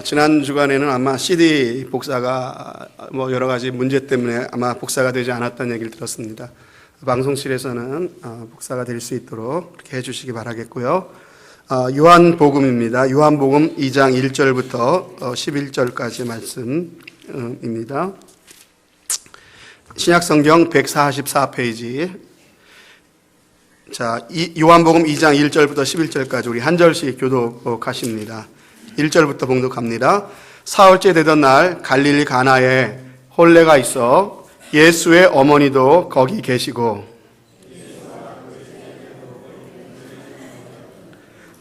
지난 주간에는 아마 CD 복사가 여러 가지 문제 때문에 아마 복사가 되지 않았다는 얘기를 들었습니다. 방송실에서는 복사가 될 수 있도록 그렇게 해주시기 바라겠고요. 요한복음입니다. 요한복음 2장 1절부터 11절까지 말씀입니다. 신약성경 144페이지. 자, 요한복음 2장 1절부터 11절까지 우리 한 절씩 교독하십니다. 1절부터 봉독합니다. 사흘째 되던 날 갈릴리 가나에 혼례가 있어 예수의 어머니도 거기 계시고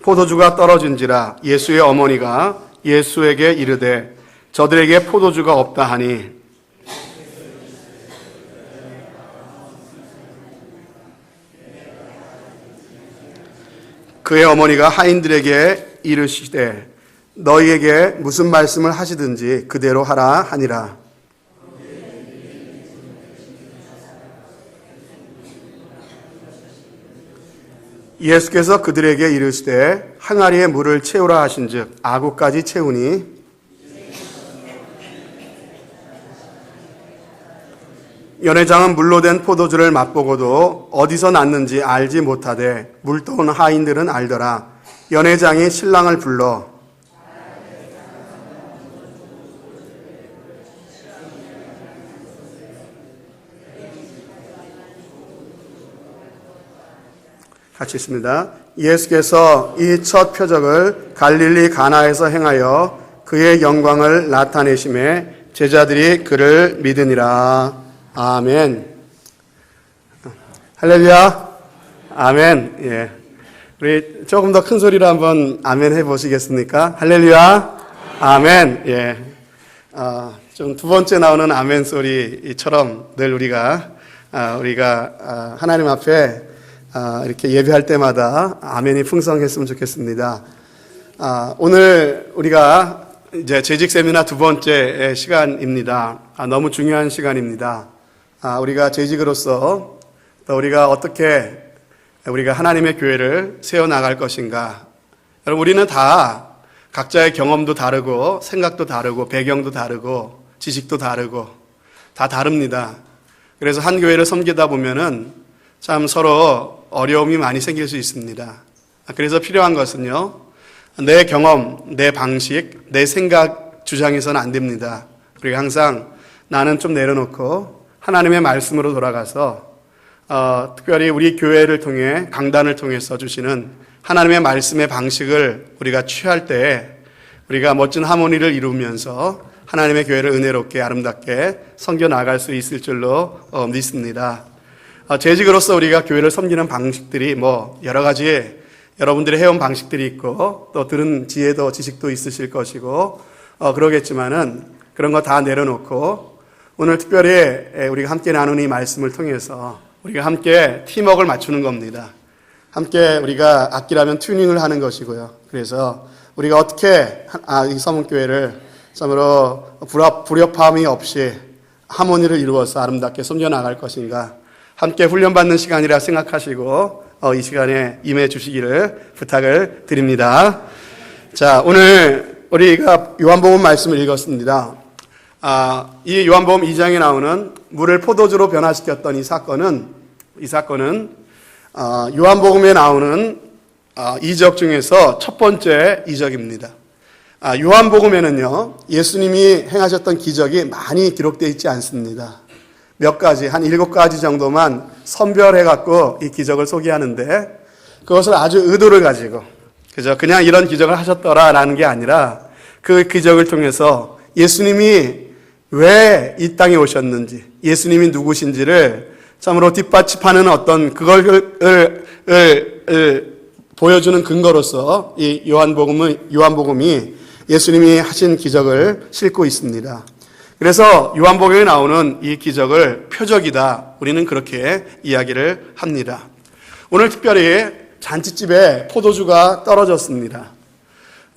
포도주가 떨어진지라 예수의 어머니가 예수에게 이르되 저들에게 포도주가 없다 하니 그의 어머니가 하인들에게 이르시되 너희에게 무슨 말씀을 하시든지 그대로 하라 하니라. 예수께서 그들에게 이르시되 항아리에 물을 채우라 하신즉 아구까지 채우니 연회장은 물로 된 포도주를 맛보고도 어디서 났는지 알지 못하되 물 떠온 하인들은 알더라. 연회장이 신랑을 불러 같이 있습니다. 예수께서 이 첫 표적을 갈릴리 가나에서 행하여 그의 영광을 나타내심에 제자들이 그를 믿으니라. 아멘. 할렐루야. 아멘. 예. 우리 조금 더 큰 소리로 한번 아멘 해보시겠습니까? 할렐루야. 아멘. 예. 좀 두 번째 나오는 아멘 소리처럼 늘 우리가 하나님 앞에 이렇게 예배할 때마다 아멘이 풍성했으면 좋겠습니다. 오늘 우리가 이제 재직 세미나 두 번째 시간입니다. 너무 중요한 시간입니다. 우리가 재직으로서 또 우리가 어떻게 우리가 하나님의 교회를 세워나갈 것인가. 여러분, 우리는 다 각자의 경험도 다르고 생각도 다르고 배경도 다르고 지식도 다르고 다 다릅니다. 그래서 한 교회를 섬기다 보면은 참 서로 어려움이 많이 생길 수 있습니다. 그래서 필요한 것은요, 내 경험, 내 방식, 내 생각 주장해서는 안 됩니다. 우리가 항상 나는 좀 내려놓고 하나님의 말씀으로 돌아가서 특별히 우리 교회를 통해 강단을 통해서 주시는 하나님의 말씀의 방식을 우리가 취할 때 우리가 멋진 하모니를 이루면서 하나님의 교회를 은혜롭게 아름답게 섬겨 나갈 수 있을 줄로 믿습니다. 재직으로서 우리가 교회를 섬기는 방식들이 여러 가지 여러분들이 해온 방식들이 있고 또 들은 지혜도 지식도 있으실 것이고 그러겠지만은 그런 거 다 내려놓고 오늘 특별히 우리가 함께 나눈 이 말씀을 통해서 우리가 함께 팀워크를 맞추는 겁니다. 함께 우리가 악기라면 튜닝을 하는 것이고요. 그래서 우리가 어떻게 이 서문교회를 참으로 불협화음이 없이 하모니를 이루어서 아름답게 섬겨 나갈 것인가 함께 훈련받는 시간이라 생각하시고 이 시간에 임해 주시기를 부탁을 드립니다. 자, 오늘 우리가 요한복음 말씀을 읽었습니다. 이 요한복음 2장에 나오는 물을 포도주로 변화시켰던 이 사건은 요한복음에 나오는 이적 중에서 첫 번째 이적입니다. 요한복음에는요, 예수님이 행하셨던 기적이 많이 기록되어 있지 않습니다. 몇 가지, 한 7가지 정도만 선별해갖고 이 기적을 소개하는데 그것을 아주 의도를 가지고 그냥 이런 기적을 하셨더라라는 게 아니라 그 기적을 통해서 예수님이 왜 이 땅에 오셨는지, 예수님이 누구신지를 참으로 뒷받침하는 어떤 그걸 보여주는 근거로서 이 요한복음이 예수님이 하신 기적을 싣고 있습니다. 그래서 요한복음에 나오는 이 기적을 표적이다. 우리는 그렇게 이야기를 합니다. 오늘 특별히 잔치집에 포도주가 떨어졌습니다.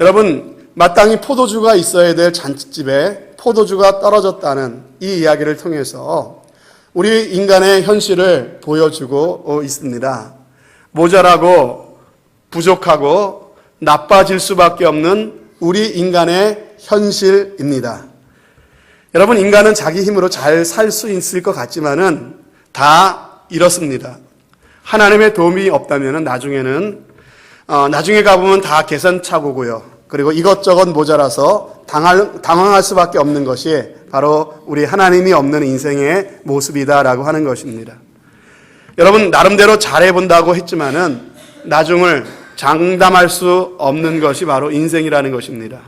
여러분, 마땅히 포도주가 있어야 될 잔치집에 포도주가 떨어졌다는 이 이야기를 통해서 우리 인간의 현실을 보여주고 있습니다. 모자라고 부족하고 나빠질 수밖에 없는 우리 인간의 현실입니다. 여러분, 인간은 자기 힘으로 잘 살 수 있을 것 같지만은 다 이렇습니다. 하나님의 도움이 없다면 나중에 가보면 다 계산착오고요. 그리고 이것저것 모자라서 당황할 수밖에 없는 것이 바로 우리 하나님이 없는 인생의 모습이다라고 하는 것입니다. 여러분, 나름대로 잘해본다고 했지만은 나중을 장담할 수 없는 것이 바로 인생이라는 것입니다.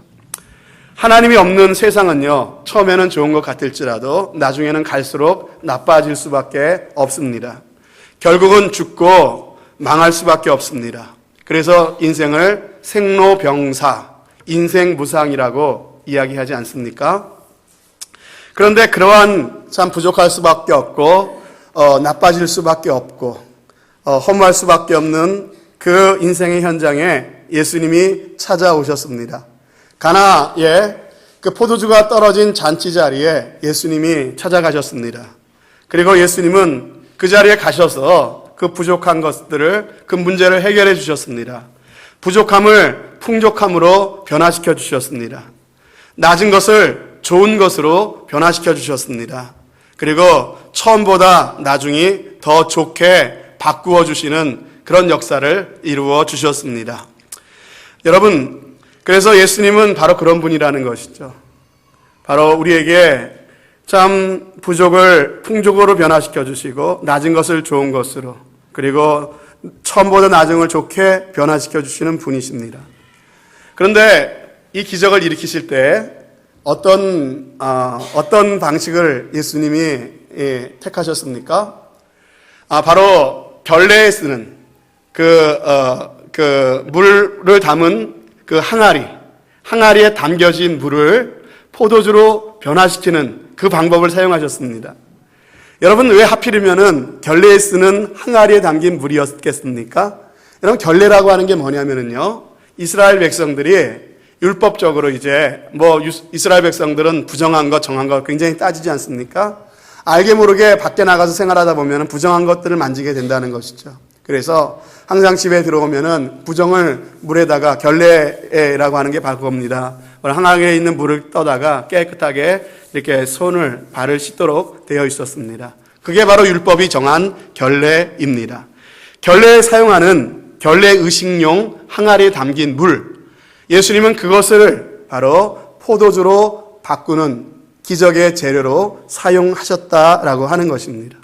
하나님이 없는 세상은요, 처음에는 좋은 것 같을지라도 나중에는 갈수록 나빠질 수밖에 없습니다. 결국은 죽고 망할 수밖에 없습니다. 그래서 인생을 생로병사, 인생무상이라고 이야기하지 않습니까? 그런데 그러한 참 부족할 수밖에 없고 나빠질 수밖에 없고 허무할 수밖에 없는 그 인생의 현장에 예수님이 찾아오셨습니다. 가나의 그 포도주가 떨어진 잔치 자리에 예수님이 찾아가셨습니다. 그리고 예수님은 그 자리에 가셔서 그 부족한 것들을, 그 문제를 해결해 주셨습니다. 부족함을 풍족함으로 변화시켜 주셨습니다. 낮은 것을 좋은 것으로 변화시켜 주셨습니다. 그리고 처음보다 나중이 더 좋게 바꾸어 주시는 그런 역사를 이루어 주셨습니다. 여러분, 그래서 예수님은 바로 그런 분이라는 것이죠. 바로 우리에게 참 부족을 풍족으로 변화시켜 주시고 낮은 것을 좋은 것으로, 그리고 처음보다 낮은 걸 좋게 변화시켜 주시는 분이십니다. 그런데 이 기적을 일으키실 때 어떤 방식을 예수님이 택하셨습니까? 바로 결례에 쓰는 물을 담은 그 항아리에 담겨진 물을 포도주로 변화시키는 그 방법을 사용하셨습니다. 여러분, 왜 하필이면은 결례에 쓰는 항아리에 담긴 물이었겠습니까? 여러분, 결례라고 하는 게 뭐냐면은요, 이스라엘 백성들이 율법적으로 이스라엘 백성들은 부정한 것, 정한 것 굉장히 따지지 않습니까? 알게 모르게 밖에 나가서 생활하다 보면은 부정한 것들을 만지게 된다는 것이죠. 그래서 항상 집에 들어오면은 부정을 물에다가 결례라고 하는 게 바로 그겁니다. 항아리에 있는 물을 떠다가 깨끗하게 이렇게 발을 씻도록 되어 있었습니다. 그게 바로 율법이 정한 결례입니다. 결례에 사용하는 결례 의식용 항아리에 담긴 물, 예수님은 그것을 바로 포도주로 바꾸는 기적의 재료로 사용하셨다라고 하는 것입니다.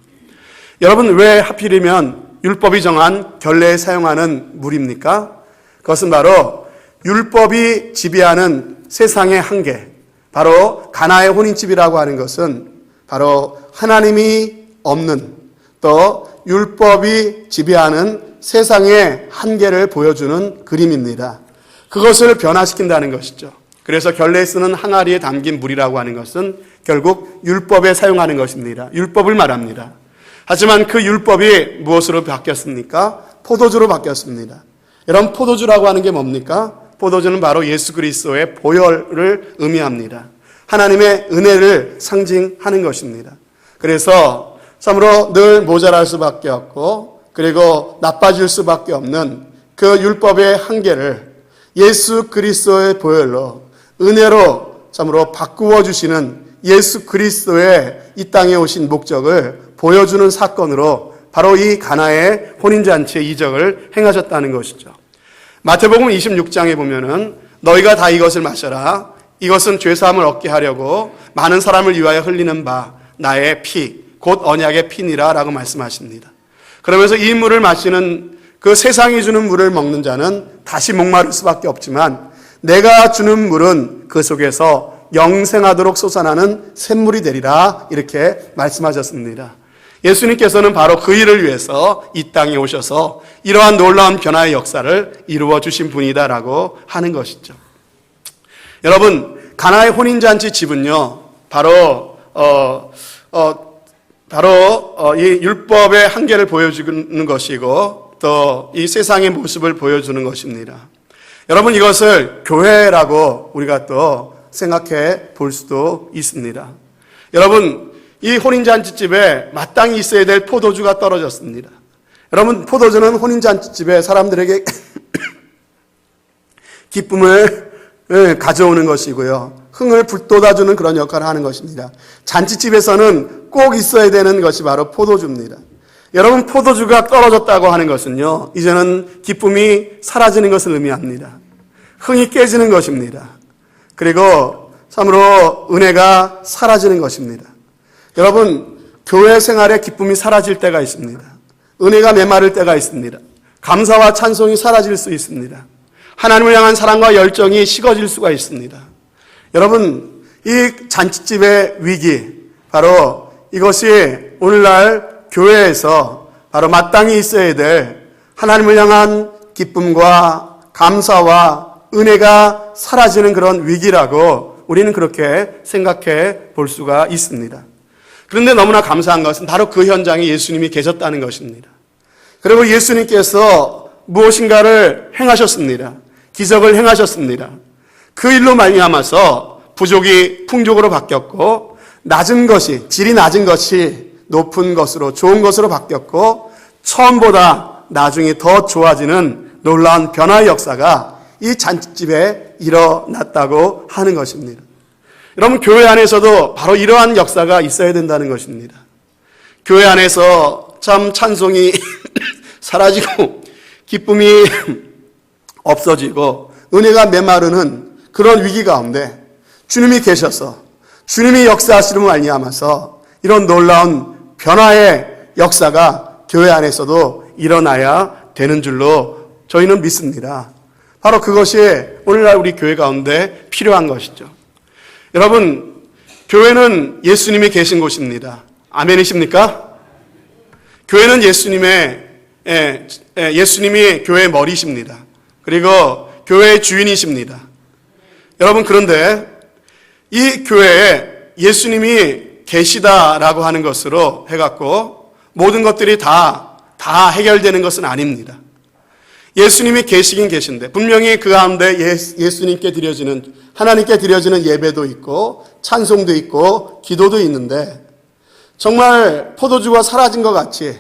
여러분, 왜 하필이면 율법이 정한 결례에 사용하는 물입니까? 그것은 바로 율법이 지배하는 세상의 한계, 바로 가나의 혼인집이라고 하는 것은 바로 하나님이 없는, 또 율법이 지배하는 세상의 한계를 보여주는 그림입니다. 그것을 변화시킨다는 것이죠. 그래서 결례에 쓰는 항아리에 담긴 물이라고 하는 것은 결국 율법에 사용하는 것입니다. 율법을 말합니다. 하지만 그 율법이 무엇으로 바뀌었습니까? 포도주로 바뀌었습니다. 여러분, 포도주라고 하는 게 뭡니까? 포도주는 바로 예수 그리스도의 보혈을 의미합니다. 하나님의 은혜를 상징하는 것입니다. 그래서 참으로 늘 모자랄 수밖에 없고, 그리고 나빠질 수밖에 없는 그 율법의 한계를 예수 그리스도의 보혈로, 은혜로 참으로 바꾸어 주시는 예수 그리스도의 이 땅에 오신 목적을 보여주는 사건으로 바로 이 가나의 혼인잔치의 이적을 행하셨다는 것이죠. 마태복음 26장에 보면은 너희가 다 이것을 마셔라. 이것은 죄사함을 얻게 하려고 많은 사람을 위하여 흘리는 바 나의 피, 곧 언약의 피니라 라고 말씀하십니다. 그러면서 이 물을 마시는, 그 세상이 주는 물을 먹는 자는 다시 목마를 수밖에 없지만 내가 주는 물은 그 속에서 영생하도록 솟아나는 샘물이 되리라, 이렇게 말씀하셨습니다. 예수님께서는 바로 그 일을 위해서 이 땅에 오셔서 이러한 놀라운 변화의 역사를 이루어 주신 분이다라고 하는 것이죠. 여러분, 가나의 혼인잔치 집은요, 바로 이 율법의 한계를 보여주는 것이고 또 이 세상의 모습을 보여주는 것입니다. 여러분, 이것을 교회라고 우리가 또 생각해 볼 수도 있습니다. 여러분, 이 혼인잔치집에 마땅히 있어야 될 포도주가 떨어졌습니다. 여러분, 포도주는 혼인잔치집에 사람들에게 기쁨을 가져오는 것이고요. 흥을 불돋아주는 그런 역할을 하는 것입니다. 잔치집에서는 꼭 있어야 되는 것이 바로 포도주입니다. 여러분, 포도주가 떨어졌다고 하는 것은요, 이제는 기쁨이 사라지는 것을 의미합니다. 흥이 깨지는 것입니다. 그리고 참으로 은혜가 사라지는 것입니다. 여러분, 교회 생활에 기쁨이 사라질 때가 있습니다. 은혜가 메마를 때가 있습니다. 감사와 찬송이 사라질 수 있습니다. 하나님을 향한 사랑과 열정이 식어질 수가 있습니다. 여러분, 이 잔치집의 위기, 바로 이것이 오늘날 교회에서 바로 마땅히 있어야 될 하나님을 향한 기쁨과 감사와 은혜가 사라지는 그런 위기라고 우리는 그렇게 생각해 볼 수가 있습니다. 그런데 너무나 감사한 것은 바로 그 현장에 예수님이 계셨다는 것입니다. 그리고 예수님께서 무엇인가를 행하셨습니다. 기적을 행하셨습니다. 그 일로 말미암아서 부족이 풍족으로 바뀌었고, 낮은 것이, 질이 낮은 것이 높은 것으로, 좋은 것으로 바뀌었고, 처음보다 나중에 더 좋아지는 놀라운 변화의 역사가 이 잔치집에 일어났다고 하는 것입니다. 여러분, 교회 안에서도 바로 이러한 역사가 있어야 된다는 것입니다. 교회 안에서 참 찬송이 사라지고 기쁨이 없어지고 은혜가 메마르는 그런 위기 가운데 주님이 계셔서 주님이 역사하시는 말미암아서 이런 놀라운 변화의 역사가 교회 안에서도 일어나야 되는 줄로 저희는 믿습니다. 바로 그것이 오늘날 우리 교회 가운데 필요한 것이죠. 여러분, 교회는 예수님이 계신 곳입니다. 아멘이십니까? 교회는 예수님이 교회의 머리십니다. 그리고 교회의 주인이십니다. 여러분, 그런데 이 교회에 예수님이 계시다라고 하는 것으로 해갖고 모든 것들이 다 해결되는 것은 아닙니다. 예수님이 계시긴 계신데 분명히 그 가운데 예수님께 드려지는, 하나님께 드려지는 예배도 있고 찬송도 있고 기도도 있는데 정말 포도주가 사라진 것 같이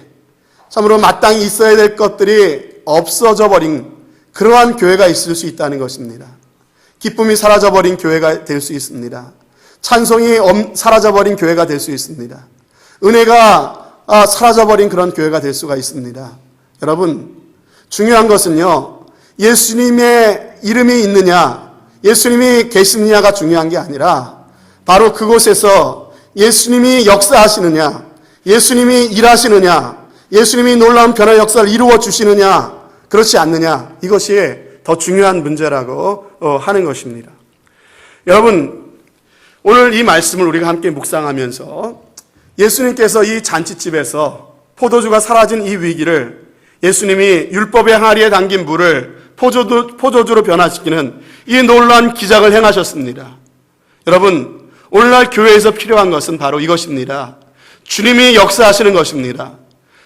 참으로 마땅히 있어야 될 것들이 없어져 버린 그러한 교회가 있을 수 있다는 것입니다. 기쁨이 사라져버린 교회가 될 수 있습니다. 찬송이 사라져버린 교회가 될 수 있습니다. 은혜가 사라져버린 그런 교회가 될 수가 있습니다. 여러분, 중요한 것은요, 예수님의 이름이 있느냐, 예수님이 계시느냐가 중요한 게 아니라 바로 그곳에서 예수님이 역사하시느냐, 예수님이 일하시느냐, 예수님이 놀라운 변화 역사를 이루어 주시느냐, 그렇지 않느냐, 이것이 더 중요한 문제라고 하는 것입니다. 여러분, 오늘 이 말씀을 우리가 함께 묵상하면서 예수님께서 이 잔치집에서 포도주가 사라진 이 위기를 예수님이 율법의 항아리에 담긴 물을 포도주로 변화시키는 이 놀라운 기적을 행하셨습니다. 여러분, 오늘날 교회에서 필요한 것은 바로 이것입니다. 주님이 역사하시는 것입니다.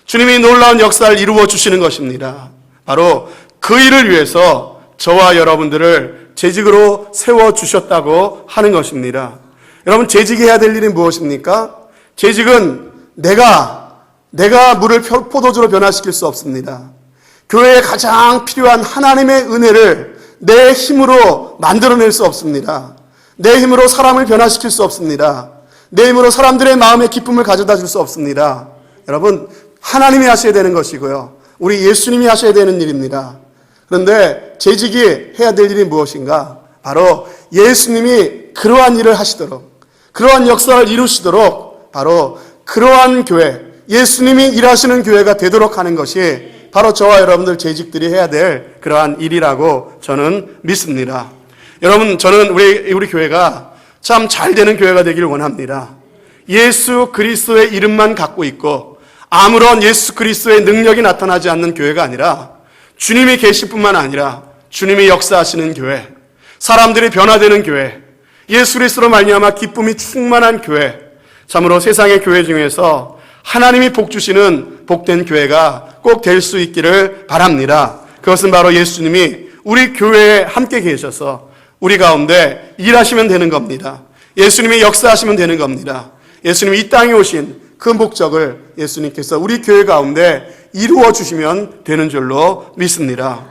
주님이 놀라운 역사를 이루어 주시는 것입니다. 바로 그 일을 위해서 저와 여러분들을 재직으로 세워주셨다고 하는 것입니다. 여러분, 재직해야 될 일이 무엇입니까? 재직은 내가 물을 포도주로 변화시킬 수 없습니다. 교회에 가장 필요한 하나님의 은혜를 내 힘으로 만들어낼 수 없습니다. 내 힘으로 사람을 변화시킬 수 없습니다. 내 힘으로 사람들의 마음에 기쁨을 가져다 줄 수 없습니다. 여러분, 하나님이 하셔야 되는 것이고요, 우리 예수님이 하셔야 되는 일입니다. 그런데 재직이 해야 될 일이 무엇인가? 바로 예수님이 그러한 일을 하시도록, 그러한 역사를 이루시도록 바로 그러한 교회, 예수님이 일하시는 교회가 되도록 하는 것이 바로 저와 여러분들 재직들이 해야 될 그러한 일이라고 저는 믿습니다. 여러분, 저는 우리 교회가 참 잘 되는 교회가 되기를 원합니다. 예수 그리스도의 이름만 갖고 있고 아무런 예수 그리스도의 능력이 나타나지 않는 교회가 아니라 주님이 계실 뿐만 아니라 주님이 역사하시는 교회, 사람들이 변화되는 교회, 예수 그리스도로 말미암아 기쁨이 충만한 교회, 참으로 세상의 교회 중에서 하나님이 복 주시는 복된 교회가 꼭 될 수 있기를 바랍니다. 그것은 바로 예수님이 우리 교회에 함께 계셔서 우리 가운데 일하시면 되는 겁니다. 예수님이 역사하시면 되는 겁니다. 예수님이 이 땅에 오신 그 목적을 예수님께서 우리 교회 가운데 이루어 주시면 되는 줄로 믿습니다.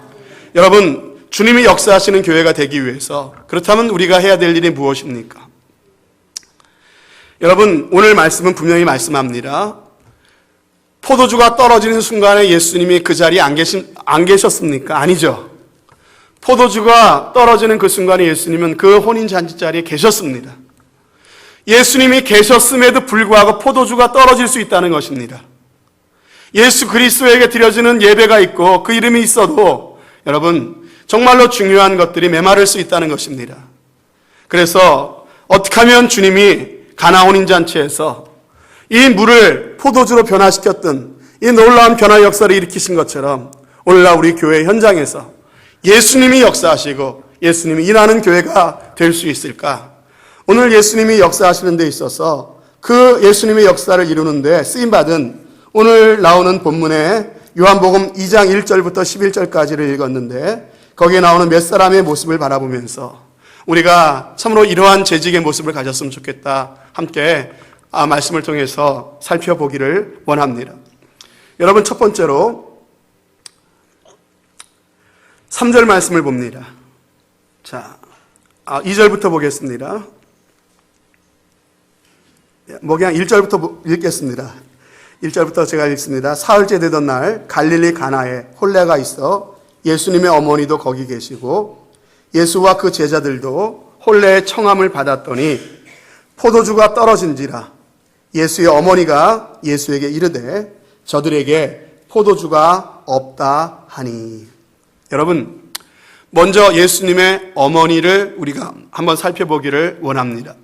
여러분, 주님이 역사하시는 교회가 되기 위해서 그렇다면 우리가 해야 될 일이 무엇입니까? 여러분, 오늘 말씀은 분명히 말씀합니다. 포도주가 떨어지는 순간에 예수님이 그 자리에 안 계셨습니까? 아니죠. 포도주가 떨어지는 그 순간에 예수님은 그 혼인잔치 자리에 계셨습니다. 예수님이 계셨음에도 불구하고 포도주가 떨어질 수 있다는 것입니다. 예수 그리스도에게 드려지는 예배가 있고 그 이름이 있어도 여러분 정말로 중요한 것들이 메마를 수 있다는 것입니다. 그래서 어떻게 하면 주님이 가나 혼인잔치에서 이 물을 포도주로 변화시켰던 이 놀라운 변화 역사를 일으키신 것처럼 오늘날 우리 교회 현장에서 예수님이 역사하시고 예수님이 일하는 교회가 될 수 있을까? 오늘 예수님이 역사하시는 데 있어서 그 예수님의 역사를 이루는 데 쓰임받은 오늘 나오는 본문에 요한복음 2장 1절부터 11절까지를 읽었는데 거기에 나오는 몇 사람의 모습을 바라보면서 우리가 참으로 이러한 재직의 모습을 가졌으면 좋겠다. 함께 말씀을 통해서 살펴보기를 원합니다. 여러분, 첫 번째로 3절 말씀을 봅니다. 자, 2절부터 보겠습니다. 그냥 1절부터 읽겠습니다. 1절부터 제가 읽습니다. 사흘째 되던 날 갈릴리 가나에 혼례가 있어 예수님의 어머니도 거기 계시고 예수와 그 제자들도 혼례의 청함을 받았더니 포도주가 떨어진지라 예수의 어머니가 예수에게 이르되 저들에게 포도주가 없다 하니. 여러분, 먼저 예수님의 어머니를 우리가 한번 살펴보기를 원합니다.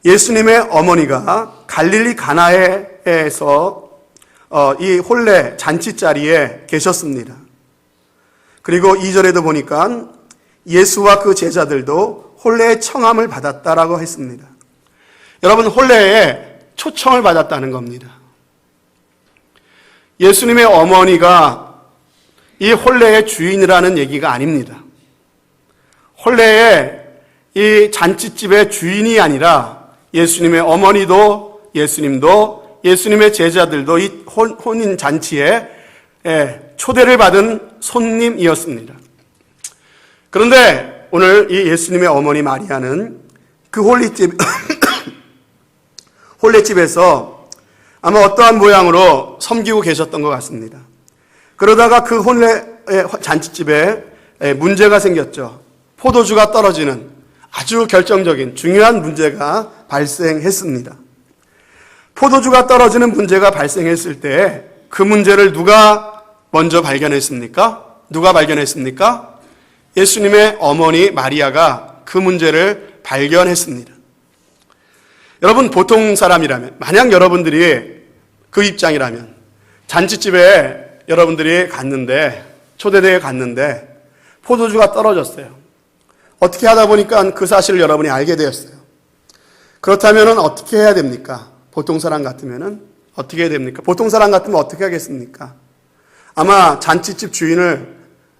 예수님의 어머니가 갈릴리 가나에서 이 혼례 잔치 자리에 계셨습니다. 그리고 2절에도 보니까 예수와 그 제자들도 혼례의 청함을 받았다라고 했습니다. 여러분, 혼례에 초청을 받았다는 겁니다. 예수님의 어머니가 이 혼례의 주인이라는 얘기가 아닙니다. 혼례의 이 잔치집의 주인이 아니라 예수님의 어머니도 예수님도 예수님의 제자들도 이 혼인 잔치에 초대를 받은 손님이었습니다. 그런데 오늘 이 예수님의 어머니 마리아는 그 혼례집에서 아마 어떠한 모양으로 섬기고 계셨던 것 같습니다. 그러다가 그 혼례 잔치집에 문제가 생겼죠. 포도주가 떨어지는 아주 결정적인 중요한 문제가 발생했습니다. 포도주가 떨어지는 문제가 발생했을 때 그 문제를 누가 먼저 발견했습니까? 누가 발견했습니까? 예수님의 어머니 마리아가 그 문제를 발견했습니다. 여러분, 보통 사람이라면, 만약 여러분들이 그 입장이라면 잔치집에 여러분들이 갔는데, 초대대에 갔는데 포도주가 떨어졌어요. 어떻게 하다 보니까 그 사실을 여러분이 알게 되었어요. 그렇다면 어떻게 해야 됩니까? 보통 사람 같으면 어떻게 해야 됩니까? 보통 사람 같으면 어떻게 하겠습니까? 아마 잔치집 주인을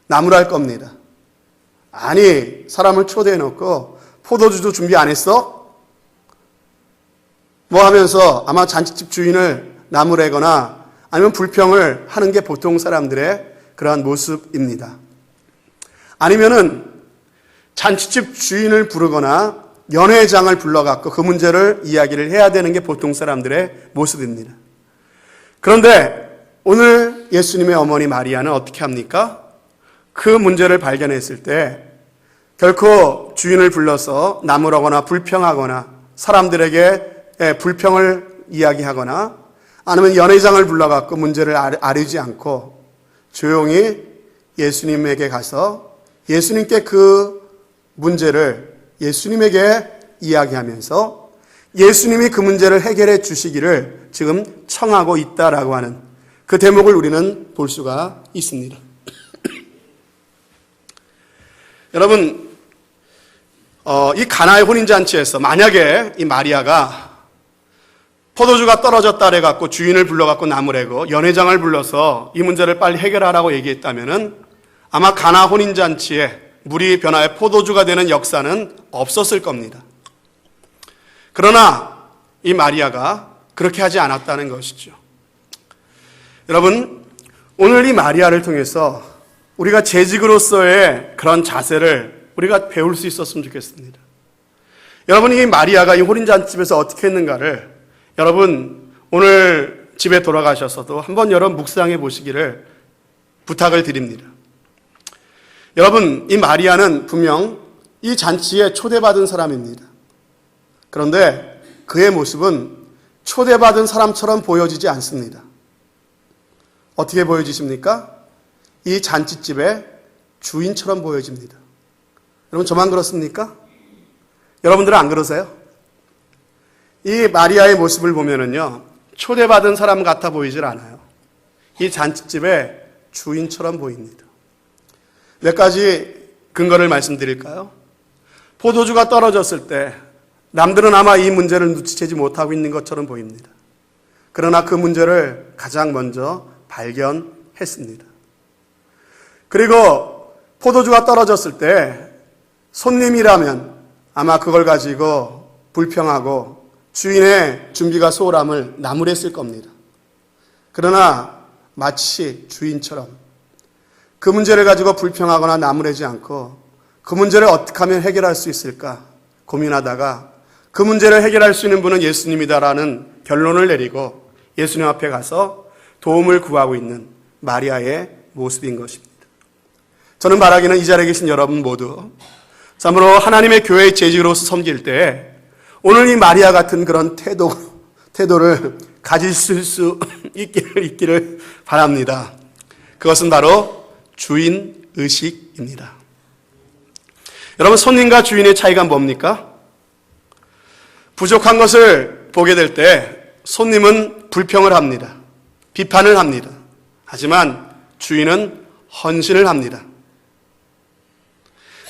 나무랄 겁니다. 아니, 사람을 초대해 놓고 포도주도 준비 안 했어? 뭐 하면서 아마 잔치집 주인을 나무래거나 아니면 불평을 하는 게 보통 사람들의 그러한 모습입니다. 아니면은 잔치집 주인을 부르거나 연회장을 불러갖고 그 문제를 이야기를 해야 되는 게 보통 사람들의 모습입니다. 그런데 오늘 예수님의 어머니 마리아는 어떻게 합니까? 그 문제를 발견했을 때 결코 주인을 불러서 나무라거나 불평하거나 사람들에게 불평을 이야기하거나 아니면 연회장을 불러갖고 문제를 아뢰지 않고 조용히 예수님에게 가서 예수님께 그 문제를 예수님에게 이야기하면서 예수님이 그 문제를 해결해 주시기를 지금 청하고 있다라고 하는 그 대목을 우리는 볼 수가 있습니다. 여러분, 이 가나의 혼인잔치에서 만약에 이 마리아가 포도주가 떨어졌다 그래갖고 주인을 불러갖고 나무래고 연회장을 불러서 이 문제를 빨리 해결하라고 얘기했다면은 아마 가나 혼인잔치에 물이 변화해 포도주가 되는 역사는 없었을 겁니다. 그러나 이 마리아가 그렇게 하지 않았다는 것이죠. 여러분, 오늘 이 마리아를 통해서 우리가 재직으로서의 그런 자세를 우리가 배울 수 있었으면 좋겠습니다. 여러분, 이 마리아가 이 혼인잔치집에서 어떻게 했는가를 여러분 오늘 집에 돌아가셔서도 한번 여러분 묵상해 보시기를 부탁을 드립니다. 여러분, 이 마리아는 분명 이 잔치에 초대받은 사람입니다. 그런데 그의 모습은 초대받은 사람처럼 보여지지 않습니다. 어떻게 보여지십니까? 이 잔치집의 주인처럼 보여집니다. 여러분, 저만 그렇습니까? 여러분들은 안 그러세요? 이 마리아의 모습을 보면은요, 초대받은 사람 같아 보이질 않아요. 이 잔치집의 주인처럼 보입니다. 몇 가지 근거를 말씀드릴까요? 포도주가 떨어졌을 때 남들은 아마 이 문제를 눈치채지 못하고 있는 것처럼 보입니다. 그러나 그 문제를 가장 먼저 발견했습니다. 그리고 포도주가 떨어졌을 때 손님이라면 아마 그걸 가지고 불평하고 주인의 준비가 소홀함을 나무랬을 겁니다. 그러나 마치 주인처럼 그 문제를 가지고 불평하거나 나무래지 않고 그 문제를 어떻게 하면 해결할 수 있을까 고민하다가 그 문제를 해결할 수 있는 분은 예수님이다라는 결론을 내리고 예수님 앞에 가서 도움을 구하고 있는 마리아의 모습인 것입니다. 저는 바라기는 이 자리에 계신 여러분 모두 참으로 하나님의 교회의 재직으로서 섬길 때 오늘 이 마리아 같은 그런 태도를 가질 수 있기를 바랍니다. 그것은 바로 주인 의식입니다. 여러분, 손님과 주인의 차이가 뭡니까? 부족한 것을 보게 될 때 손님은 불평을 합니다. 비판을 합니다. 하지만 주인은 헌신을 합니다.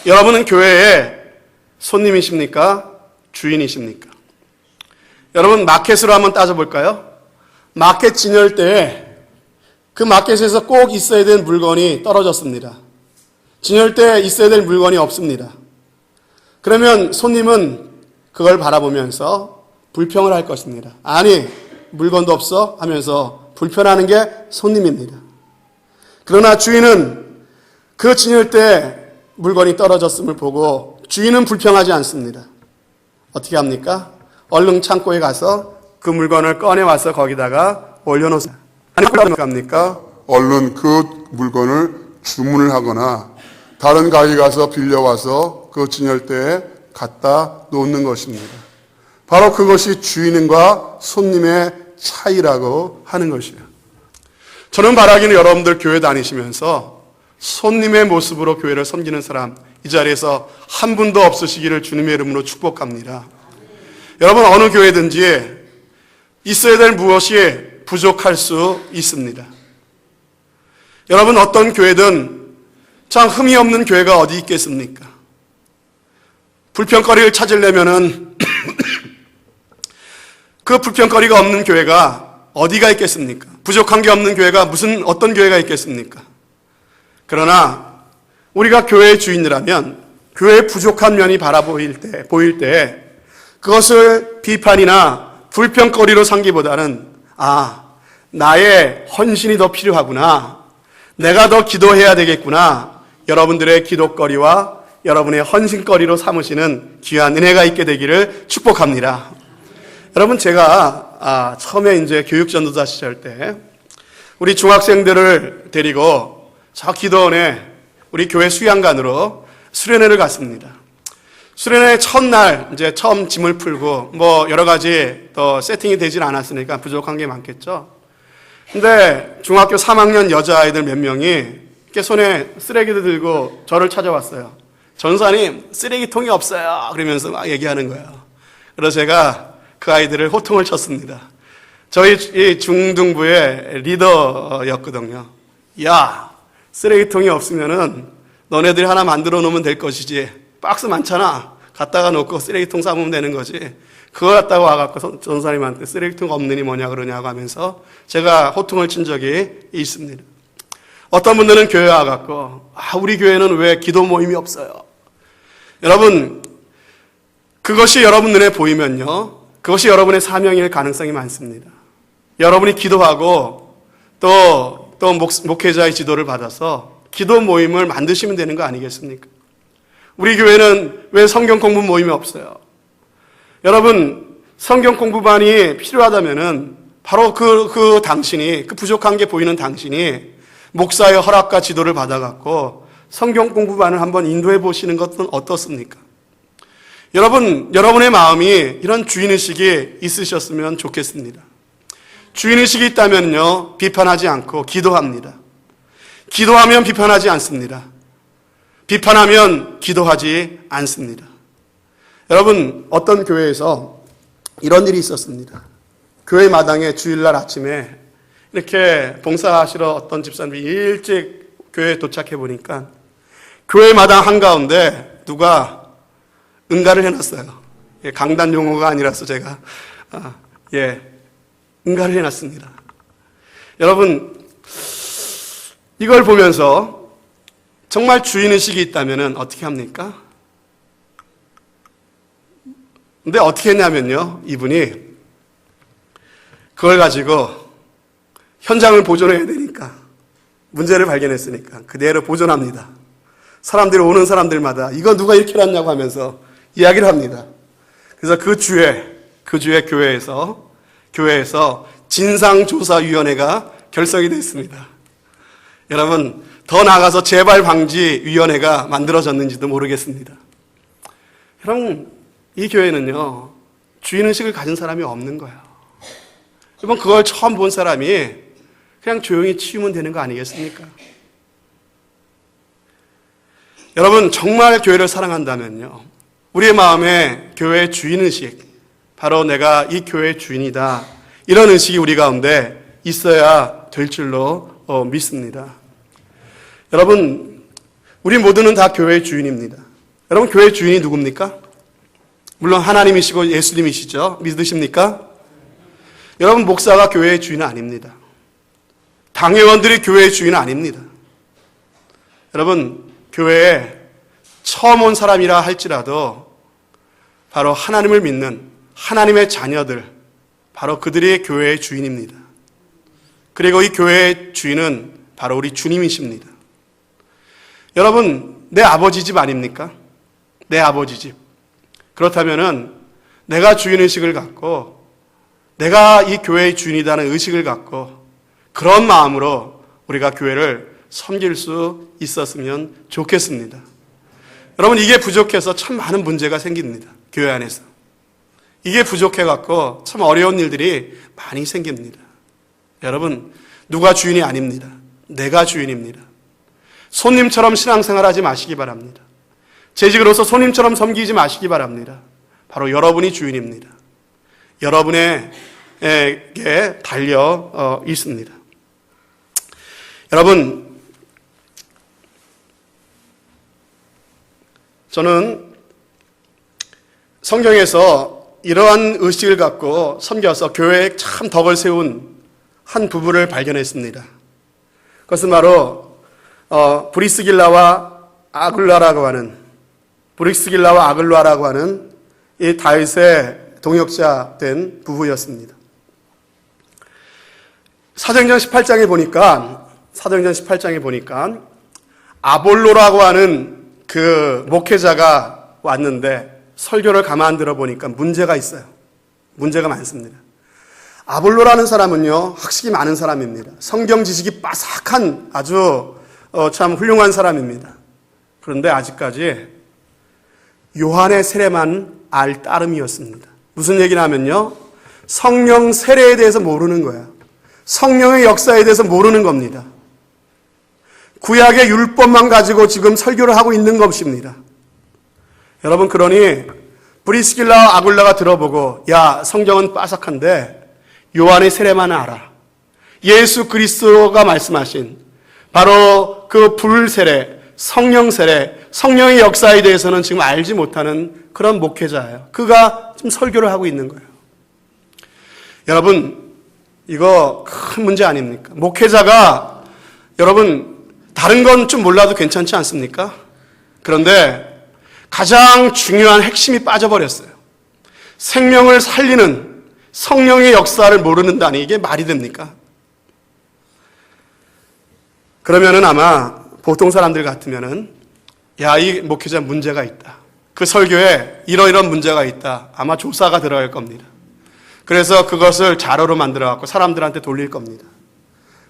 여러분은 교회의 손님이십니까? 주인이십니까? 여러분, 마켓으로 한번 따져볼까요? 마켓 진열 때에 그 마켓에서 꼭 있어야 될 물건이 떨어졌습니다. 진열 때 있어야 될 물건이 없습니다. 그러면 손님은 그걸 바라보면서 불평을 할 것입니다. 아니, 물건도 없어 하면서 불편하는 게 손님입니다. 그러나 주인은 그 진열 때 물건이 떨어졌음을 보고 주인은 불평하지 않습니다. 어떻게 합니까? 얼른 창고에 가서 그 물건을 꺼내와서 거기다가 올려놓습니다. 아니, 어떻게 합니까? 얼른 그 물건을 주문을 하거나 다른 가게 가서 빌려와서 그 진열대에 갖다 놓는 것입니다. 바로 그것이 주인과 손님의 차이라고 하는 것이에요. 저는 바라기는 여러분들 교회 다니시면서 손님의 모습으로 교회를 섬기는 사람 이 자리에서 한 분도 없으시기를 주님의 이름으로 축복합니다. 여러분, 어느 교회든지 있어야 될 무엇이 부족할 수 있습니다. 여러분, 어떤 교회든 참 흠이 없는 교회가 어디 있겠습니까? 불평거리를 찾으려면은 그 불평거리가 없는 교회가 어디가 있겠습니까? 부족한 게 없는 교회가 어떤 교회가 있겠습니까? 그러나 우리가 교회의 주인이라면 교회의 부족한 면이 보일 때 그것을 비판이나 불평거리로 삼기보다는 나의 헌신이 더 필요하구나. 내가 더 기도해야 되겠구나. 여러분들의 기도거리와 여러분의 헌신거리로 삼으시는 귀한 은혜가 있게 되기를 축복합니다. 여러분, 제가 처음에 이제 교육전도사 시절 때 우리 중학생들을 데리고 저 기도원에 우리 교회 수양관으로 수련회를 갔습니다. 수련회 첫날 이제 처음 짐을 풀고 뭐 여러 가지 또 세팅이 되질 않았으니까 부족한 게 많겠죠. 근데 중학교 3학년 여자아이들 몇 명이 이렇게 손에 쓰레기를 들고 저를 찾아왔어요. 전사님, 쓰레기통이 없어요. 그러면서 막 얘기하는 거예요. 그래서 제가 그 아이들을 호통을 쳤습니다. 저희 이 중등부의 리더였거든요. 야, 쓰레기통이 없으면은 너네들이 하나 만들어 놓으면 될 것이지. 박스 많잖아. 갖다가 놓고 쓰레기통 싸면 되는 거지. 그거 갖다가 와갖고 전사님한테 쓰레기통 없느니 뭐냐 그러냐고 하면서 제가 호통을 친 적이 있습니다. 어떤 분들은 교회 와갖고 우리 교회는 왜 기도 모임이 없어요? 여러분, 그것이 여러분 눈에 보이면요, 그것이 여러분의 사명일 가능성이 많습니다. 여러분이 기도하고 또 목회자의 지도를 받아서 기도 모임을 만드시면 되는 거 아니겠습니까? 우리 교회는 왜 성경 공부 모임이 없어요? 여러분, 성경 공부반이 필요하다면은 바로 그 당신이, 그 부족한 게 보이는 당신이 목사의 허락과 지도를 받아갖고 성경 공부반을 한번 인도해 보시는 것은 어떻습니까? 여러분의 마음이 이런 주인의식이 있으셨으면 좋겠습니다. 주인의식이 있다면요, 비판하지 않고 기도합니다. 기도하면 비판하지 않습니다. 비판하면 기도하지 않습니다. 여러분, 어떤 교회에서 이런 일이 있었습니다. 교회 마당에 주일날 아침에 이렇게 봉사하시러 어떤 집사님이 일찍 교회에 도착해 보니까 교회 마당 한가운데 누가 응가를 해놨어요. 강단 용어가 아니라서 제가 응가를 해놨습니다. 여러분, 이걸 보면서 정말 주인의식이 있다면 어떻게 합니까? 근데 어떻게 했냐면요, 이분이 그걸 가지고 현장을 보존해야 되니까, 문제를 발견했으니까 그대로 보존합니다. 사람들이 오는 사람들마다 이거 누가 이렇게 해놨냐고 하면서 이야기를 합니다. 그래서 그 주에 교회에서 진상조사위원회가 결성이 됐습니다. 여러분, 더 나아가서 재발방지위원회가 만들어졌는지도 모르겠습니다. 여러분, 이 교회는요, 주인의식을 가진 사람이 없는 거예요. 이번 그걸 처음 본 사람이 그냥 조용히 치우면 되는 거 아니겠습니까? 여러분, 정말 교회를 사랑한다면요, 우리의 마음에 교회의 주인의식, 바로 내가 이 교회의 주인이다, 이런 의식이 우리 가운데 있어야 될 줄로 믿습니다. 여러분, 우리 모두는 다 교회의 주인입니다. 여러분, 교회의 주인이 누굽니까? 물론 하나님이시고 예수님이시죠. 믿으십니까? 여러분, 목사가 교회의 주인은 아닙니다. 당회원들이 교회의 주인은 아닙니다. 여러분, 교회에 처음 온 사람이라 할지라도 바로 하나님을 믿는 하나님의 자녀들, 바로 그들이 교회의 주인입니다. 그리고 이 교회의 주인은 바로 우리 주님이십니다. 여러분, 내 아버지 집 아닙니까? 내 아버지 집. 그렇다면은 내가 주인의식을 갖고, 내가 이 교회의 주인이라는 의식을 갖고, 그런 마음으로 우리가 교회를 섬길 수 있었으면 좋겠습니다. 여러분, 이게 부족해서 참 많은 문제가 생깁니다. 교회 안에서. 이게 부족해갖고 참 어려운 일들이 많이 생깁니다. 여러분, 누가 주인이 아닙니다. 내가 주인입니다. 손님처럼 신앙생활하지 마시기 바랍니다. 재직으로서 손님처럼 섬기지 마시기 바랍니다. 바로 여러분이 주인입니다. 여러분에게 달려 있습니다. 여러분, 저는 성경에서 이러한 의식을 갖고 섬겨서 교회에 참 덕을 세운 한 부부를 발견했습니다. 그것은 바로 브리스길라와 아글라라고 하는 이 다윗의 동역자 된 부부였습니다. 사도행전 18장에 보니까 아볼로라고 하는 그 목회자가 왔는데 설교를 가만 들어보니까 문제가 있어요. 문제가 많습니다. 아볼로라는 사람은요, 학식이 많은 사람입니다. 성경 지식이 빠삭한 아주 참 훌륭한 사람입니다. 그런데 아직까지 요한의 세례만 알 따름이었습니다. 무슨 얘기냐면요, 성령 세례에 대해서 모르는 거예요. 성령의 역사에 대해서 모르는 겁니다. 구약의 율법만 가지고 지금 설교를 하고 있는 것입니다. 여러분, 그러니 브리스길라와 아굴라가 들어보고, 야, 성경은 빠삭한데 요한의 세례만 알아. 예수 그리스도가 말씀하신 바로 그 불세례, 성령 세례, 성령의 역사에 대해서는 지금 알지 못하는 그런 목회자예요. 그가 지금 설교를 하고 있는 거예요. 여러분, 이거 큰 문제 아닙니까? 목회자가, 여러분, 다른 건 좀 몰라도 괜찮지 않습니까? 그런데 가장 중요한 핵심이 빠져버렸어요. 생명을 살리는 성령의 역사를 모르는다니 이게 말이 됩니까? 그러면은 아마 보통 사람들 같으면은 야, 이 목회자 문제가 있다. 그 설교에 이러이런 문제가 있다. 아마 조사가 들어갈 겁니다. 그래서 그것을 자료로 만들어 갖고 사람들한테 돌릴 겁니다.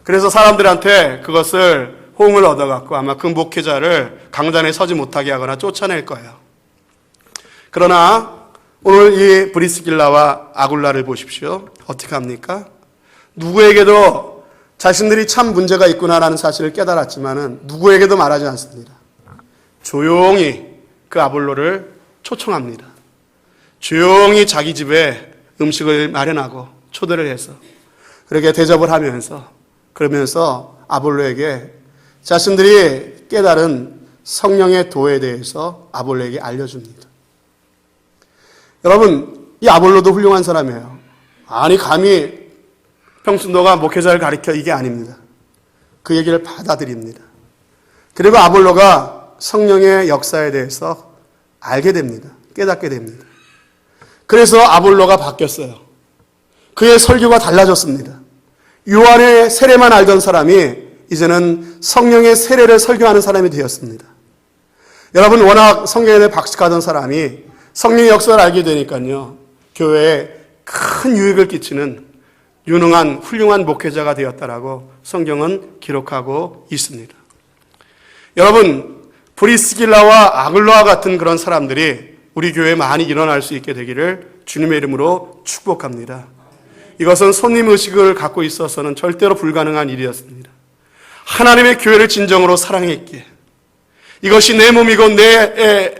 그래서 사람들한테 그것을 호응을 얻어 갖고 아마 그 목회자를 강단에 서지 못하게 하거나 쫓아낼 거예요. 그러나 오늘 이 브리스길라와 아굴라를 보십시오. 어떻게 합니까? 누구에게도 자신들이 참 문제가 있구나라는 사실을 깨달았지만은 누구에게도 말하지 않습니다. 조용히 그 아볼로를 초청합니다. 조용히 자기 집에 음식을 마련하고 초대를 해서 그렇게 대접을 하면서 그러면서 아볼로에게 자신들이 깨달은 성령의 도에 대해서 아볼로에게 알려줍니다. 여러분, 이 아볼로도 훌륭한 사람이에요. 아니 감히 평신도가 목회자를 가리켜 이게 아닙니다. 그 얘기를 받아들입니다. 그리고 아볼로가 성령의 역사에 대해서 알게 됩니다. 깨닫게 됩니다. 그래서 아볼로가 바뀌었어요. 그의 설교가 달라졌습니다. 요한의 세례만 알던 사람이 이제는 성령의 세례를 설교하는 사람이 되었습니다. 여러분, 워낙 성경에 박식하던 사람이 성령의 역사를 알게 되니까요, 교회에 큰 유익을 끼치는 유능한 훌륭한 목회자가 되었다라고 성경은 기록하고 있습니다. 여러분, 브리스길라와 아굴라와 같은 그런 사람들이 우리 교회에 많이 일어날 수 있게 되기를 주님의 이름으로 축복합니다. 이것은 손님의식을 갖고 있어서는 절대로 불가능한 일이었습니다. 하나님의 교회를 진정으로 사랑했기에 이것이 내 몸이고 내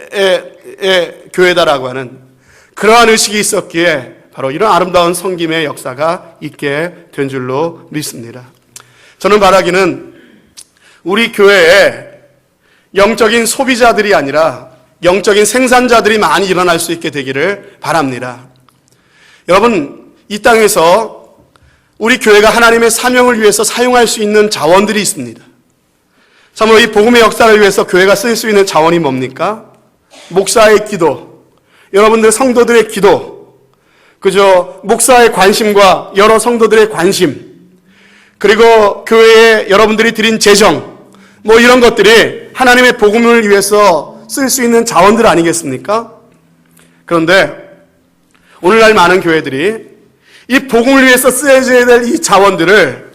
교회다라고 하는 그러한 의식이 있었기에 바로 이런 아름다운 섬김의 역사가 있게 된 줄로 믿습니다. 저는 바라기는 우리 교회에 영적인 소비자들이 아니라 영적인 생산자들이 많이 일어날 수 있게 되기를 바랍니다. 여러분, 이 땅에서 우리 교회가 하나님의 사명을 위해서 사용할 수 있는 자원들이 있습니다. 참으로 이 복음의 역사를 위해서 교회가 쓸 수 있는 자원이 뭡니까? 목사의 기도, 여러분들 성도들의 기도, 그저 목사의 관심과 여러 성도들의 관심, 그리고 교회에 여러분들이 드린 재정, 뭐 이런 것들이 하나님의 복음을 위해서 쓸 수 있는 자원들 아니겠습니까? 그런데 오늘날 많은 교회들이 이 복음을 위해서 쓰여져야 될 이 자원들을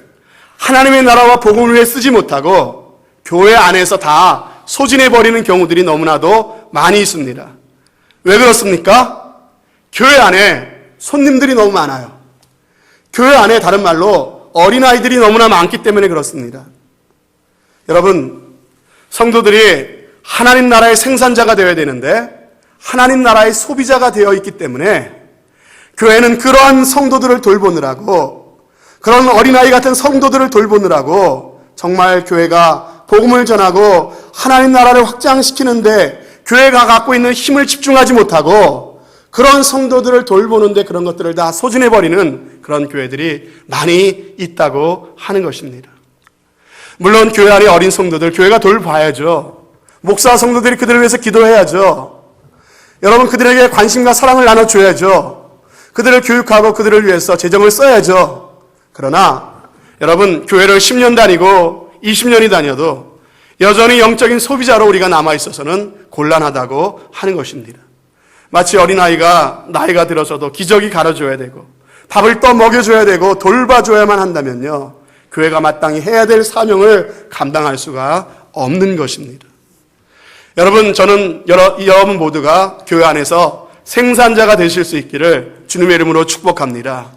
하나님의 나라와 복음을 위해 쓰지 못하고 교회 안에서 다 소진해버리는 경우들이 너무나도 많이 있습니다. 왜 그렇습니까? 교회 안에 손님들이 너무 많아요. 교회 안에 다른 말로 어린아이들이 너무나 많기 때문에 그렇습니다. 여러분, 성도들이 하나님 나라의 생산자가 되어야 되는데 하나님 나라의 소비자가 되어 있기 때문에 교회는 그러한 성도들을 돌보느라고, 그런 어린아이 같은 성도들을 돌보느라고 정말 교회가 복음을 전하고 하나님 나라를 확장시키는데 교회가 갖고 있는 힘을 집중하지 못하고 그런 성도들을 돌보는데 그런 것들을 다 소진해버리는 그런 교회들이 많이 있다고 하는 것입니다. 물론 교회 안에 어린 성도들, 교회가 돌봐야죠. 목사 성도들이 그들을 위해서 기도해야죠. 여러분, 그들에게 관심과 사랑을 나눠줘야죠. 그들을 교육하고 그들을 위해서 재정을 써야죠. 그러나 여러분, 교회를 10년 다니고 20년이 다녀도 여전히 영적인 소비자로 우리가 남아있어서는 곤란하다고 하는 것입니다. 마치 어린아이가 나이가 들어서도 기저귀 갈아줘야 되고 밥을 떠 먹여줘야 되고 돌봐줘야만 한다면요, 교회가 마땅히 해야 될 사명을 감당할 수가 없는 것입니다. 여러분, 저는 여러분 모두가 교회 안에서 생산자가 되실 수 있기를 주님의 이름으로 축복합니다.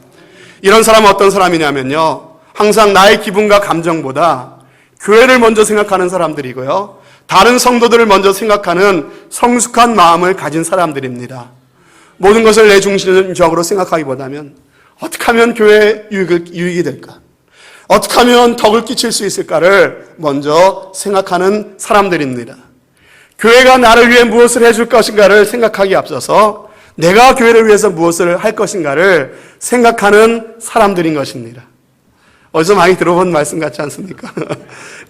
이런 사람은 어떤 사람이냐면요, 항상 나의 기분과 감정보다 교회를 먼저 생각하는 사람들이고요, 다른 성도들을 먼저 생각하는 성숙한 마음을 가진 사람들입니다. 모든 것을 내 중심적으로 생각하기보다는 어떻게 하면 교회에 유익이 될까? 어떻게 하면 덕을 끼칠 수 있을까를 먼저 생각하는 사람들입니다. 교회가 나를 위해 무엇을 해줄 것인가를 생각하기에 앞서서 내가 교회를 위해서 무엇을 할 것인가를 생각하는 사람들인 것입니다. 어디서 많이 들어본 말씀 같지 않습니까?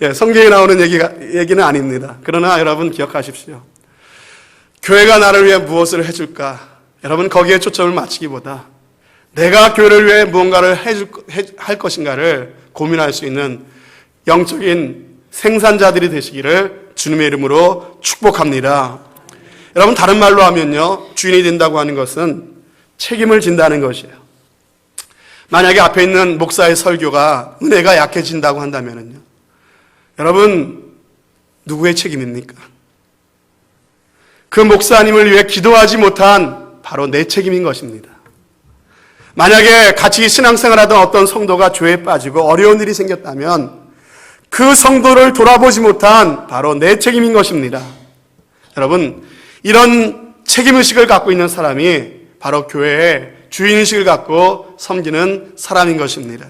예, 성경에 나오는 얘기는 아닙니다. 그러나 여러분 기억하십시오. 교회가 나를 위해 무엇을 해줄까? 여러분 거기에 초점을 맞추기보다 내가 교회를 위해 무언가를 할 것인가를 고민할 수 있는 영적인 생산자들이 되시기를 주님의 이름으로 축복합니다. 여러분, 다른 말로 하면요, 주인이 된다고 하는 것은 책임을 진다는 것이에요. 만약에 앞에 있는 목사의 설교가 은혜가 약해진다고 한다면요, 여러분, 누구의 책임입니까? 그 목사님을 위해 기도하지 못한 바로 내 책임인 것입니다. 만약에 같이 신앙생활하던 어떤 성도가 죄에 빠지고 어려운 일이 생겼다면 그 성도를 돌아보지 못한 바로 내 책임인 것입니다. 여러분, 이런 책임의식을 갖고 있는 사람이 바로 교회의 주인의식을 갖고 섬기는 사람인 것입니다.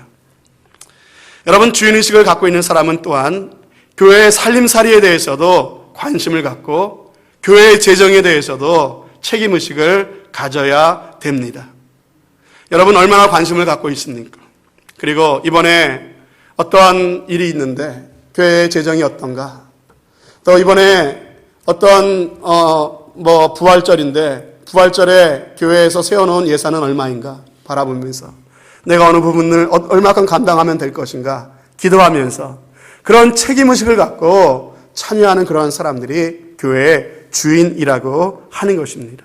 여러분, 주인의식을 갖고 있는 사람은 또한 교회의 살림살이에 대해서도 관심을 갖고 교회의 재정에 대해서도 책임의식을 가져야 됩니다. 여러분, 얼마나 관심을 갖고 있습니까? 그리고 이번에 어떠한 일이 있는데 교회의 재정이 어떤가? 또 이번에 어떤 부활절인데 부활절에 교회에서 세워놓은 예산은 얼마인가 바라보면서 내가 어느 부분을 얼마큼 감당하면 될 것인가 기도하면서 그런 책임의식을 갖고 참여하는 그러한 사람들이 교회의 주인이라고 하는 것입니다.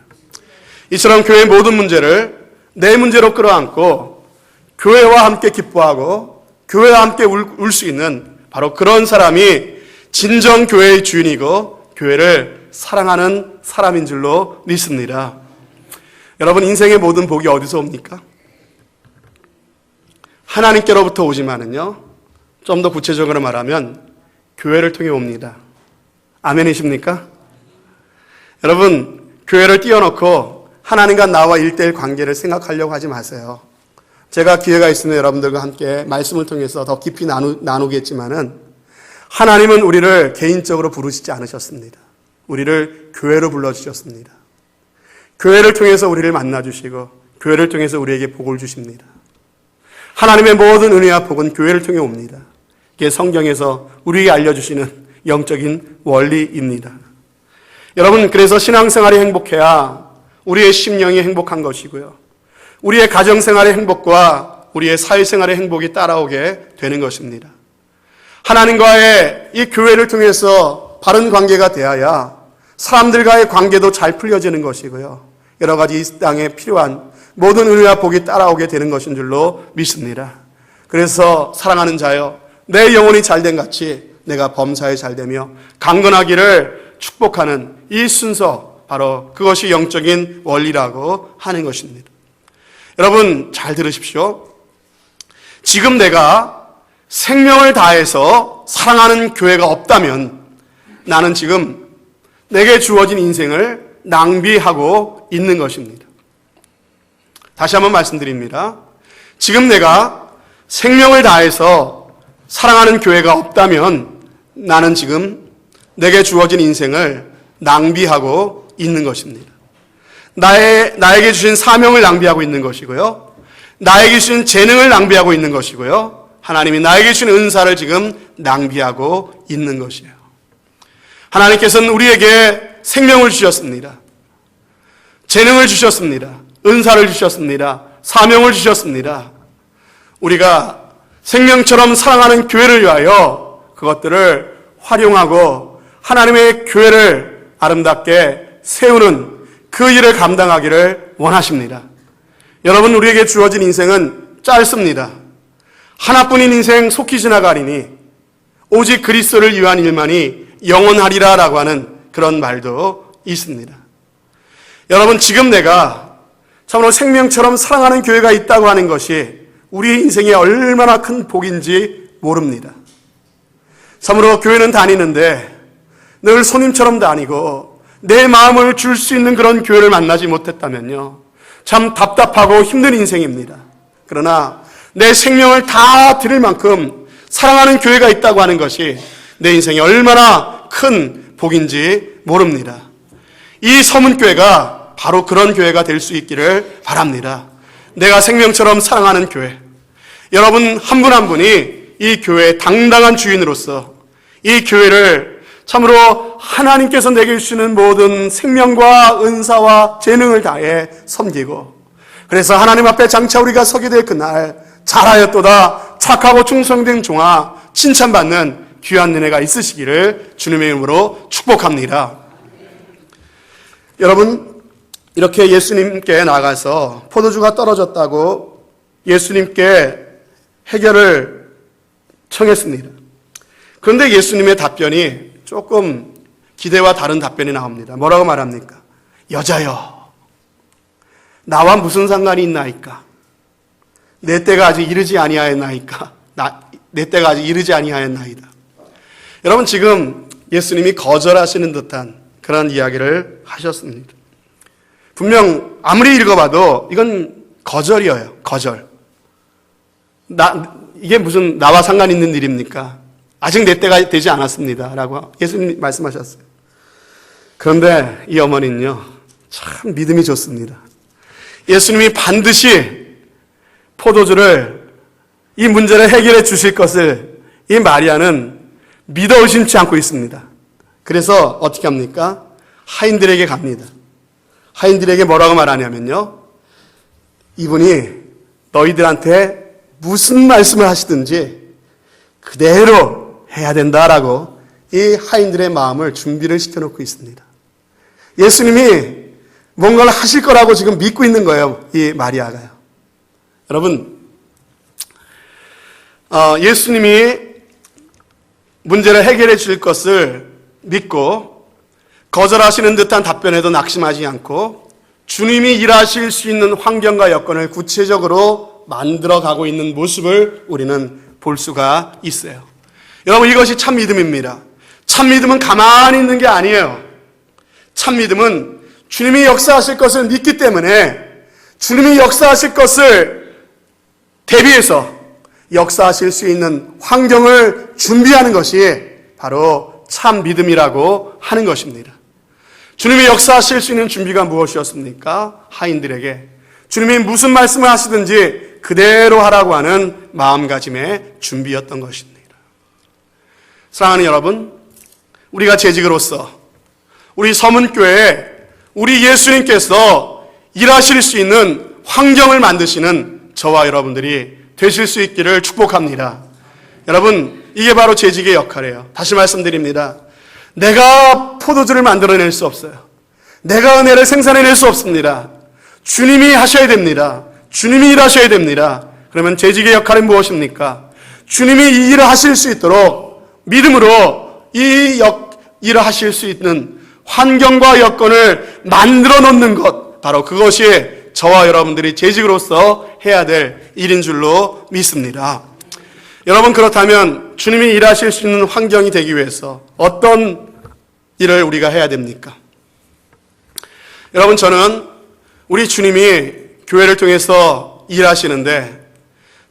이처럼 교회의 모든 문제를 내 문제로 끌어안고 교회와 함께 기뻐하고 교회와 함께 울 수 있는 바로 그런 사람이 진정 교회의 주인이고 교회를 사랑하는 사람인 줄로 믿습니다. 여러분, 인생의 모든 복이 어디서 옵니까? 하나님께로부터 오지만은요, 좀 더 구체적으로 말하면 교회를 통해 옵니다. 아멘이십니까? 여러분, 교회를 띄워놓고 하나님과 나와 1:1 관계를 생각하려고 하지 마세요. 제가 기회가 있으면 여러분들과 함께 말씀을 통해서 더 깊이 나누겠지만은 하나님은 우리를 개인적으로 부르시지 않으셨습니다. 우리를 교회로 불러주셨습니다. 교회를 통해서 우리를 만나주시고 교회를 통해서 우리에게 복을 주십니다. 하나님의 모든 은혜와 복은 교회를 통해 옵니다. 이게 성경에서 우리에게 알려주시는 영적인 원리입니다. 여러분, 그래서 신앙생활이 행복해야 우리의 심령이 행복한 것이고요, 우리의 가정생활의 행복과 우리의 사회생활의 행복이 따라오게 되는 것입니다. 하나님과의 이 교회를 통해서 바른 관계가 되어야 사람들과의 관계도 잘 풀려지는 것이고요, 여러 가지 이 땅에 필요한 모든 은혜와 복이 따라오게 되는 것인 줄로 믿습니다. 그래서 사랑하는 자여, 내 영혼이 잘된 같이 내가 범사에 잘되며 강건하기를 축복하는 이 순서, 바로 그것이 영적인 원리라고 하는 것입니다. 여러분, 잘 들으십시오. 지금 내가 생명을 다해서 사랑하는 교회가 없다면 나는 지금 내게 주어진 인생을 낭비하고 있는 것입니다. 다시 한번 말씀드립니다. 지금 내가 생명을 다해서 사랑하는 교회가 없다면 나는 지금 내게 주어진 인생을 낭비하고 있는 것입니다. 나에게 주신 사명을 낭비하고 있는 것이고요, 나에게 주신 재능을 낭비하고 있는 것이고요, 하나님이 나에게 주신 은사를 지금 낭비하고 있는 것이에요. 하나님께서는 우리에게 생명을 주셨습니다. 재능을 주셨습니다. 은사를 주셨습니다. 사명을 주셨습니다. 우리가 생명처럼 사랑하는 교회를 위하여 그것들을 활용하고 하나님의 교회를 아름답게 세우는 그 일을 감당하기를 원하십니다. 여러분, 우리에게 주어진 인생은 짧습니다. 하나뿐인 인생 속히 지나가리니 오직 그리스도를 위한 일만이 영원하리라 라고 하는 그런 말도 있습니다. 여러분, 지금 내가 참으로 생명처럼 사랑하는 교회가 있다고 하는 것이 우리의 인생에 얼마나 큰 복인지 모릅니다. 참으로 교회는 다니는데 늘 손님처럼 다니고 내 마음을 줄 수 있는 그런 교회를 만나지 못했다면요, 참 답답하고 힘든 인생입니다. 그러나 내 생명을 다 드릴 만큼 사랑하는 교회가 있다고 하는 것이 내 인생에 얼마나 큰 복인지 모릅니다. 이 서문교회가 바로 그런 교회가 될 수 있기를 바랍니다. 내가 생명처럼 사랑하는 교회, 여러분 한 분 한 분이 이 교회의 당당한 주인으로서 이 교회를 참으로 하나님께서 내게 주시는 모든 생명과 은사와 재능을 다해 섬기고, 그래서 하나님 앞에 장차 우리가 서게 될 그날 잘하였도다 착하고 충성된 종아 칭찬받는 귀한 은혜가 있으시기를 주님의 이름으로 축복합니다. 여러분, 이렇게 예수님께 나가서 포도주가 떨어졌다고 예수님께 해결을 청했습니다. 그런데 예수님의 답변이 조금 기대와 다른 답변이 나옵니다. 뭐라고 말합니까? 여자여, 나와 무슨 상관이 있나이까? 내 때가 아직 이르지 아니하였나이까? 내 때가 아직 이르지 아니하였나이다. 여러분, 지금 예수님이 거절하시는 듯한 그런 이야기를 하셨습니다. 분명 아무리 읽어봐도 이건 거절이에요. 거절. 이게 무슨 나와 상관 있는 일입니까? 아직 내 때가 되지 않았습니다. 라고 예수님 말씀하셨어요. 그런데 이 어머니는요, 참 믿음이 좋습니다. 예수님이 반드시 포도주를, 이 문제를 해결해 주실 것을 이 마리아는 믿어 의심치 않고 있습니다. 그래서 어떻게 합니까? 하인들에게 갑니다. 하인들에게 뭐라고 말하냐면요, 이분이 너희들한테 무슨 말씀을 하시든지 그대로 해야 된다라고 이 하인들의 마음을 준비를 시켜놓고 있습니다. 예수님이 뭔가를 하실 거라고 지금 믿고 있는 거예요, 이 마리아가요. 여러분, 예수님이 문제를 해결해 줄 것을 믿고 거절하시는 듯한 답변에도 낙심하지 않고 주님이 일하실 수 있는 환경과 여건을 구체적으로 만들어가고 있는 모습을 우리는 볼 수가 있어요. 여러분, 이것이 참 믿음입니다. 참 믿음은 가만히 있는 게 아니에요. 참 믿음은 주님이 역사하실 것을 믿기 때문에 주님이 역사하실 것을 대비해서 역사하실 수 있는 환경을 준비하는 것이 바로 참 믿음이라고 하는 것입니다. 주님이 역사하실 수 있는 준비가 무엇이었습니까? 하인들에게 주님이 무슨 말씀을 하시든지 그대로 하라고 하는 마음가짐의 준비였던 것입니다. 사랑하는 여러분, 우리가 재직으로서 우리 서문교회에 우리 예수님께서 일하실 수 있는 환경을 만드시는 저와 여러분들이 되실 수 있기를 축복합니다. 여러분, 이게 바로 재직의 역할이에요. 다시 말씀드립니다. 내가 포도주를 만들어낼 수 없어요. 내가 은혜를 생산해낼 수 없습니다. 주님이 하셔야 됩니다. 주님이 일하셔야 됩니다. 그러면 재직의 역할은 무엇입니까? 주님이 이 일을 하실 수 있도록 믿음으로 이 일을 하실 수 있는 환경과 여건을 만들어 놓는 것, 바로 그것이 저와 여러분들이 재직으로서 해야 될 일인 줄로 믿습니다. 여러분, 그렇다면 주님이 일하실 수 있는 환경이 되기 위해서 어떤 일을 우리가 해야 됩니까? 여러분, 저는 우리 주님이 교회를 통해서 일하시는데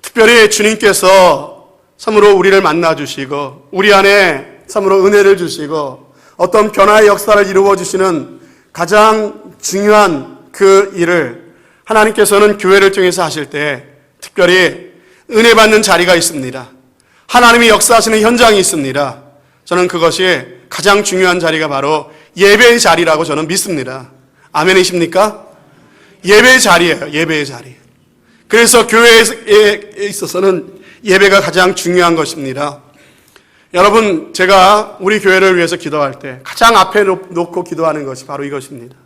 특별히 주님께서 참으로 우리를 만나주시고 우리 안에 참으로 은혜를 주시고 어떤 변화의 역사를 이루어 주시는 가장 중요한 그 일을 하나님께서는 교회를 통해서 하실 때 특별히 은혜 받는 자리가 있습니다. 하나님이 역사하시는 현장이 있습니다. 저는 그것이 가장 중요한 자리가 바로 예배의 자리라고 저는 믿습니다. 아멘이십니까? 예배의 자리예요. 예배의 자리. 그래서 교회에 있어서는 예배가 가장 중요한 것입니다. 여러분, 제가 우리 교회를 위해서 기도할 때 가장 앞에 놓고 기도하는 것이 바로 이것입니다.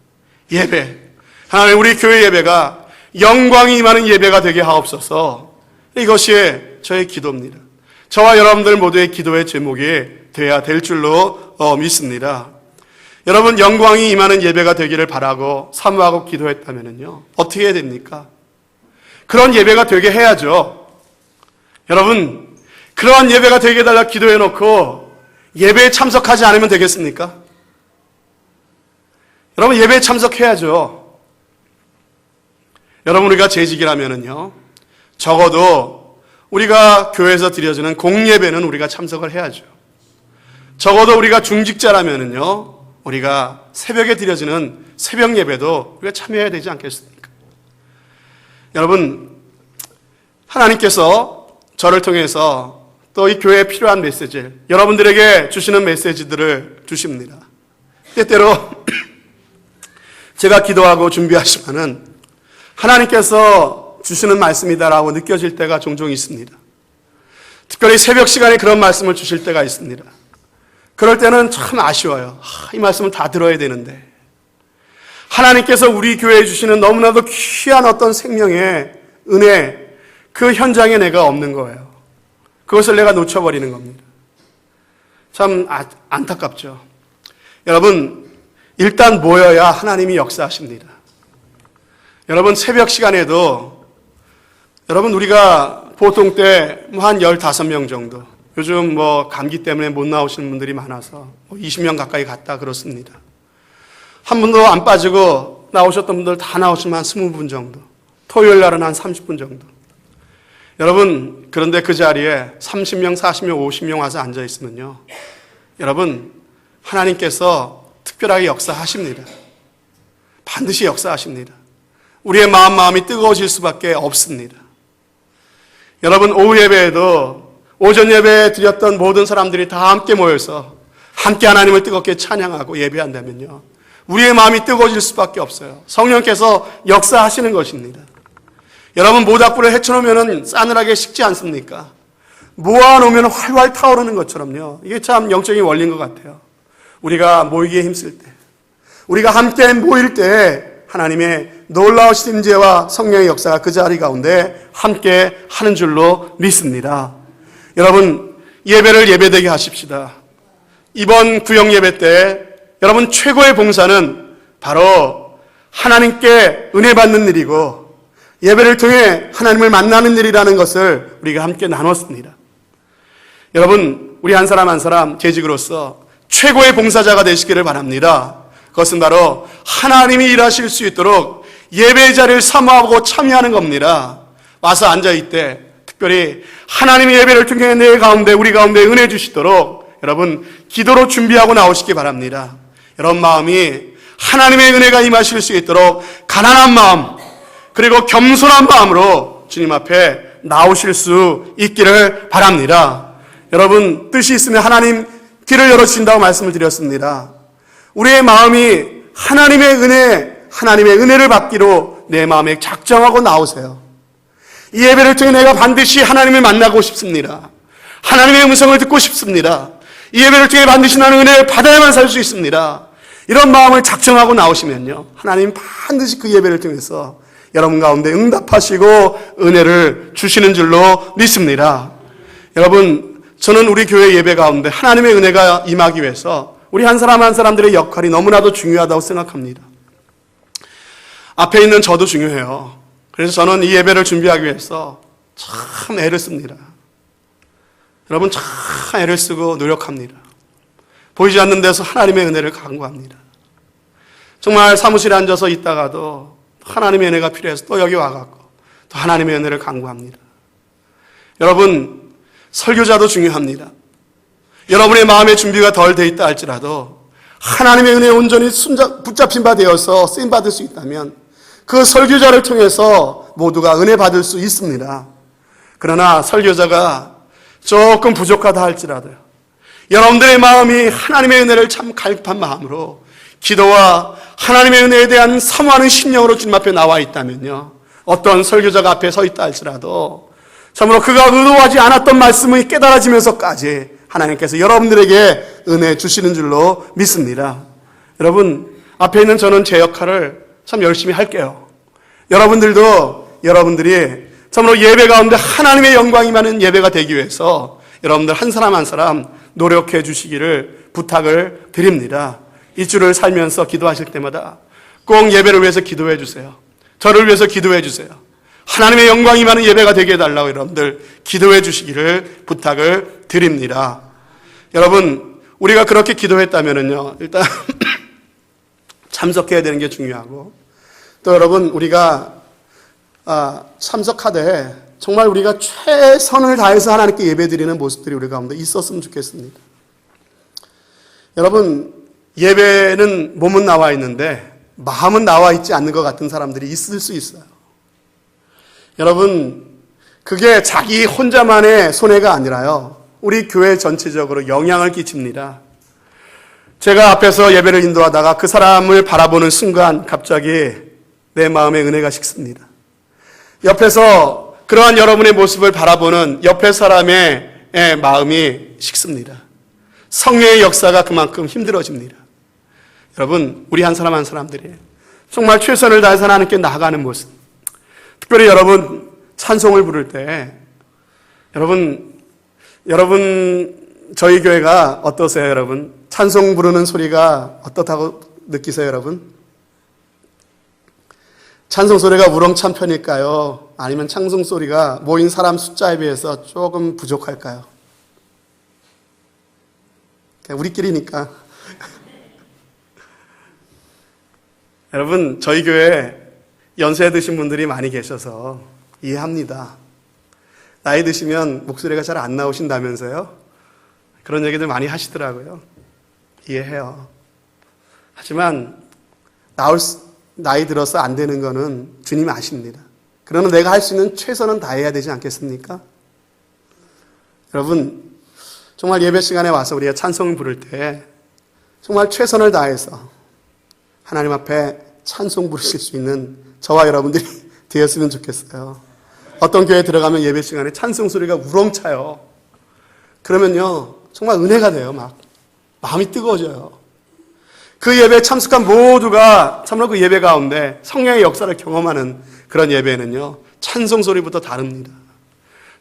예배. 하나님, 우리 교회 예배가 영광이 임하는 예배가 되게 하옵소서. 이것이 저의 기도입니다. 저와 여러분들 모두의 기도의 제목이 되어야 될 줄로 믿습니다. 여러분, 영광이 임하는 예배가 되기를 바라고 사모하고 기도했다면요, 어떻게 해야 됩니까? 그런 예배가 되게 해야죠. 여러분, 그러한 예배가 되게 해달라 기도해놓고 예배에 참석하지 않으면 되겠습니까? 여러분, 예배에 참석해야죠. 여러분, 우리가 재직이라면요, 적어도 우리가 교회에서 드려지는 공예배는 우리가 참석을 해야죠. 적어도 우리가 중직자라면요, 우리가 새벽에 드려지는 새벽 예배도 우리가 참여해야 되지 않겠습니까? 여러분, 하나님께서 저를 통해서 또 이 교회에 필요한 메시지, 여러분들에게 주시는 메시지들을 주십니다. 때때로 제가 기도하고 준비하시면은 하나님께서 주시는 말씀이다라고 느껴질 때가 종종 있습니다. 특별히 새벽 시간에 그런 말씀을 주실 때가 있습니다. 그럴 때는 참 아쉬워요. 이 말씀을 다 들어야 되는데 하나님께서 우리 교회에 주시는 너무나도 귀한 어떤 생명의 은혜, 그 현장에 내가 없는 거예요. 그것을 내가 놓쳐버리는 겁니다. 참 안타깝죠. 여러분, 일단 모여야 하나님이 역사하십니다. 여러분, 새벽 시간에도 여러분, 우리가 보통 때 한 15명 정도, 요즘 감기 때문에 못 나오시는 분들이 많아서 20명 가까이 갔다 그렇습니다. 한 분도 안 빠지고 나오셨던 분들 다 나오시면 한 20분 정도, 토요일 날은 한 30분 정도. 여러분, 그런데 그 자리에 30명, 40명, 50명 와서 앉아 있으면요, 여러분, 하나님께서 특별하게 역사하십니다. 반드시 역사하십니다. 우리의 마음이 뜨거워질 수밖에 없습니다. 여러분, 오후 예배에도 오전 예배에 드렸던 모든 사람들이 다 함께 모여서 함께 하나님을 뜨겁게 찬양하고 예배한다면요, 우리의 마음이 뜨거워질 수밖에 없어요. 성령께서 역사하시는 것입니다. 여러분, 모닥불을 헤쳐놓으면 싸늘하게 식지 않습니까? 모아놓으면 활활 타오르는 것처럼요. 이게 참 영적인 원리인 것 같아요. 우리가 모이기에 힘쓸 때, 우리가 함께 모일 때 하나님의 놀라우신 임재와 성령의 역사가 그 자리 가운데 함께 하는 줄로 믿습니다. 여러분, 예배를 예배되게 하십시다. 이번 구역 예배 때 여러분, 최고의 봉사는 바로 하나님께 은혜 받는 일이고 예배를 통해 하나님을 만나는 일이라는 것을 우리가 함께 나눴습니다. 여러분, 우리 한 사람 한 사람 재직으로서 최고의 봉사자가 되시기를 바랍니다. 그것은 바로 하나님이 일하실 수 있도록 예배의 자리를 사모하고 참여하는 겁니다. 와서 앉아있되 특별히 하나님의 예배를 통해 내 가운데, 우리 가운데 은혜 주시도록 여러분, 기도로 준비하고 나오시기 바랍니다. 여러분 마음이 하나님의 은혜가 임하실 수 있도록 가난한 마음, 그리고 겸손한 마음으로 주님 앞에 나오실 수 있기를 바랍니다. 여러분, 뜻이 있으면 하나님 길을 열어주신다고 말씀을 드렸습니다. 우리의 마음이 하나님의 은혜를 받기로 내 마음에 작정하고 나오세요. 이 예배를 통해 내가 반드시 하나님을 만나고 싶습니다. 하나님의 음성을 듣고 싶습니다. 이 예배를 통해 반드시 나는 은혜를 받아야만 살 수 있습니다. 이런 마음을 작정하고 나오시면요, 하나님 반드시 그 예배를 통해서 여러분 가운데 응답하시고 은혜를 주시는 줄로 믿습니다. 여러분, 저는 우리 교회 예배 가운데 하나님의 은혜가 임하기 위해서 우리 한 사람 한 사람들의 역할이 너무나도 중요하다고 생각합니다. 앞에 있는 저도 중요해요. 그래서 저는 이 예배를 준비하기 위해서 참 애를 씁니다. 여러분, 참 애를 쓰고 노력합니다. 보이지 않는 데서 하나님의 은혜를 간구합니다. 정말 사무실에 앉아서 있다가도 하나님의 은혜가 필요해서 또 여기 와갖고 또 하나님의 은혜를 간구합니다. 여러분, 설교자도 중요합니다. 여러분의 마음의 준비가 덜 돼 있다 할지라도 하나님의 은혜에 온전히 붙잡힌 바 되어서 쓰임받을 수 있다면 그 설교자를 통해서 모두가 은혜 받을 수 있습니다. 그러나 설교자가 조금 부족하다 할지라도요, 여러분들의 마음이 하나님의 은혜를 참 갈급한 마음으로 기도와 하나님의 은혜에 대한 사모하는 심령으로 주님 앞에 나와 있다면요, 어떤 설교자가 앞에 서 있다 할지라도 참으로 그가 의도하지 않았던 말씀이 깨달아지면서까지 하나님께서 여러분들에게 은혜 주시는 줄로 믿습니다. 여러분, 앞에 있는 저는 제 역할을 참 열심히 할게요. 여러분들이 참으로 예배 가운데 하나님의 영광이 많은 예배가 되기 위해서 여러분들 한 사람 한 사람 노력해 주시기를 부탁을 드립니다. 이 주를 살면서 기도하실 때마다 꼭 예배를 위해서 기도해 주세요. 저를 위해서 기도해 주세요. 하나님의 영광이 많은 예배가 되게 해달라고 여러분들 기도해 주시기를 부탁을 드립니다. 여러분, 우리가 그렇게 기도했다면요, 일단 참석해야 되는 게 중요하고, 또 여러분, 우리가 참석하되 정말 우리가 최선을 다해서 하나님께 예배드리는 모습들이 우리 가운데 있었으면 좋겠습니다. 여러분, 예배는 몸은 나와 있는데 마음은 나와 있지 않는 것 같은 사람들이 있을 수 있어요. 여러분, 그게 자기 혼자만의 손해가 아니라요, 우리 교회 전체적으로 영향을 끼칩니다. 제가 앞에서 예배를 인도하다가 그 사람을 바라보는 순간 갑자기 내 마음에 은혜가 식습니다. 옆에서 그러한 여러분의 모습을 바라보는 옆에 사람의 마음이 식습니다. 성령의 역사가 그만큼 힘들어집니다. 여러분, 우리 한 사람 한 사람들이 정말 최선을 다해서 하나님께 나아가는 모습, 특별히 여러분 찬송을 부를 때 여러분 저희 교회가 어떠세요? 여러분 찬송 부르는 소리가 어떻다고 느끼세요? 여러분 찬송 소리가 우렁찬 편일까요? 아니면 찬송 소리가 모인 사람 숫자에 비해서 조금 부족할까요? 그냥 우리끼리니까. 여러분 저희 교회에 연세 드신 분들이 많이 계셔서 이해합니다. 나이 드시면 목소리가 잘 안 나오신다면서요? 그런 얘기들 많이 하시더라고요. 이해해요. 하지만 나이 들어서 안 되는 거는 주님이 아십니다. 그러나 내가 할 수 있는 최선은 다해야 되지 않겠습니까? 여러분 정말 예배 시간에 와서 우리가 찬송을 부를 때 정말 최선을 다해서 하나님 앞에 찬송 부르실 수 있는 저와 여러분들이 되었으면 좋겠어요. 어떤 교회에 들어가면 예배 시간에 찬송 소리가 우렁차요. 그러면요 정말 은혜가 돼요. 막 마음이 뜨거워져요. 그 예배에 참석한 모두가 참으로 그 예배 가운데 성령의 역사를 경험하는 그런 예배는요 찬송 소리부터 다릅니다.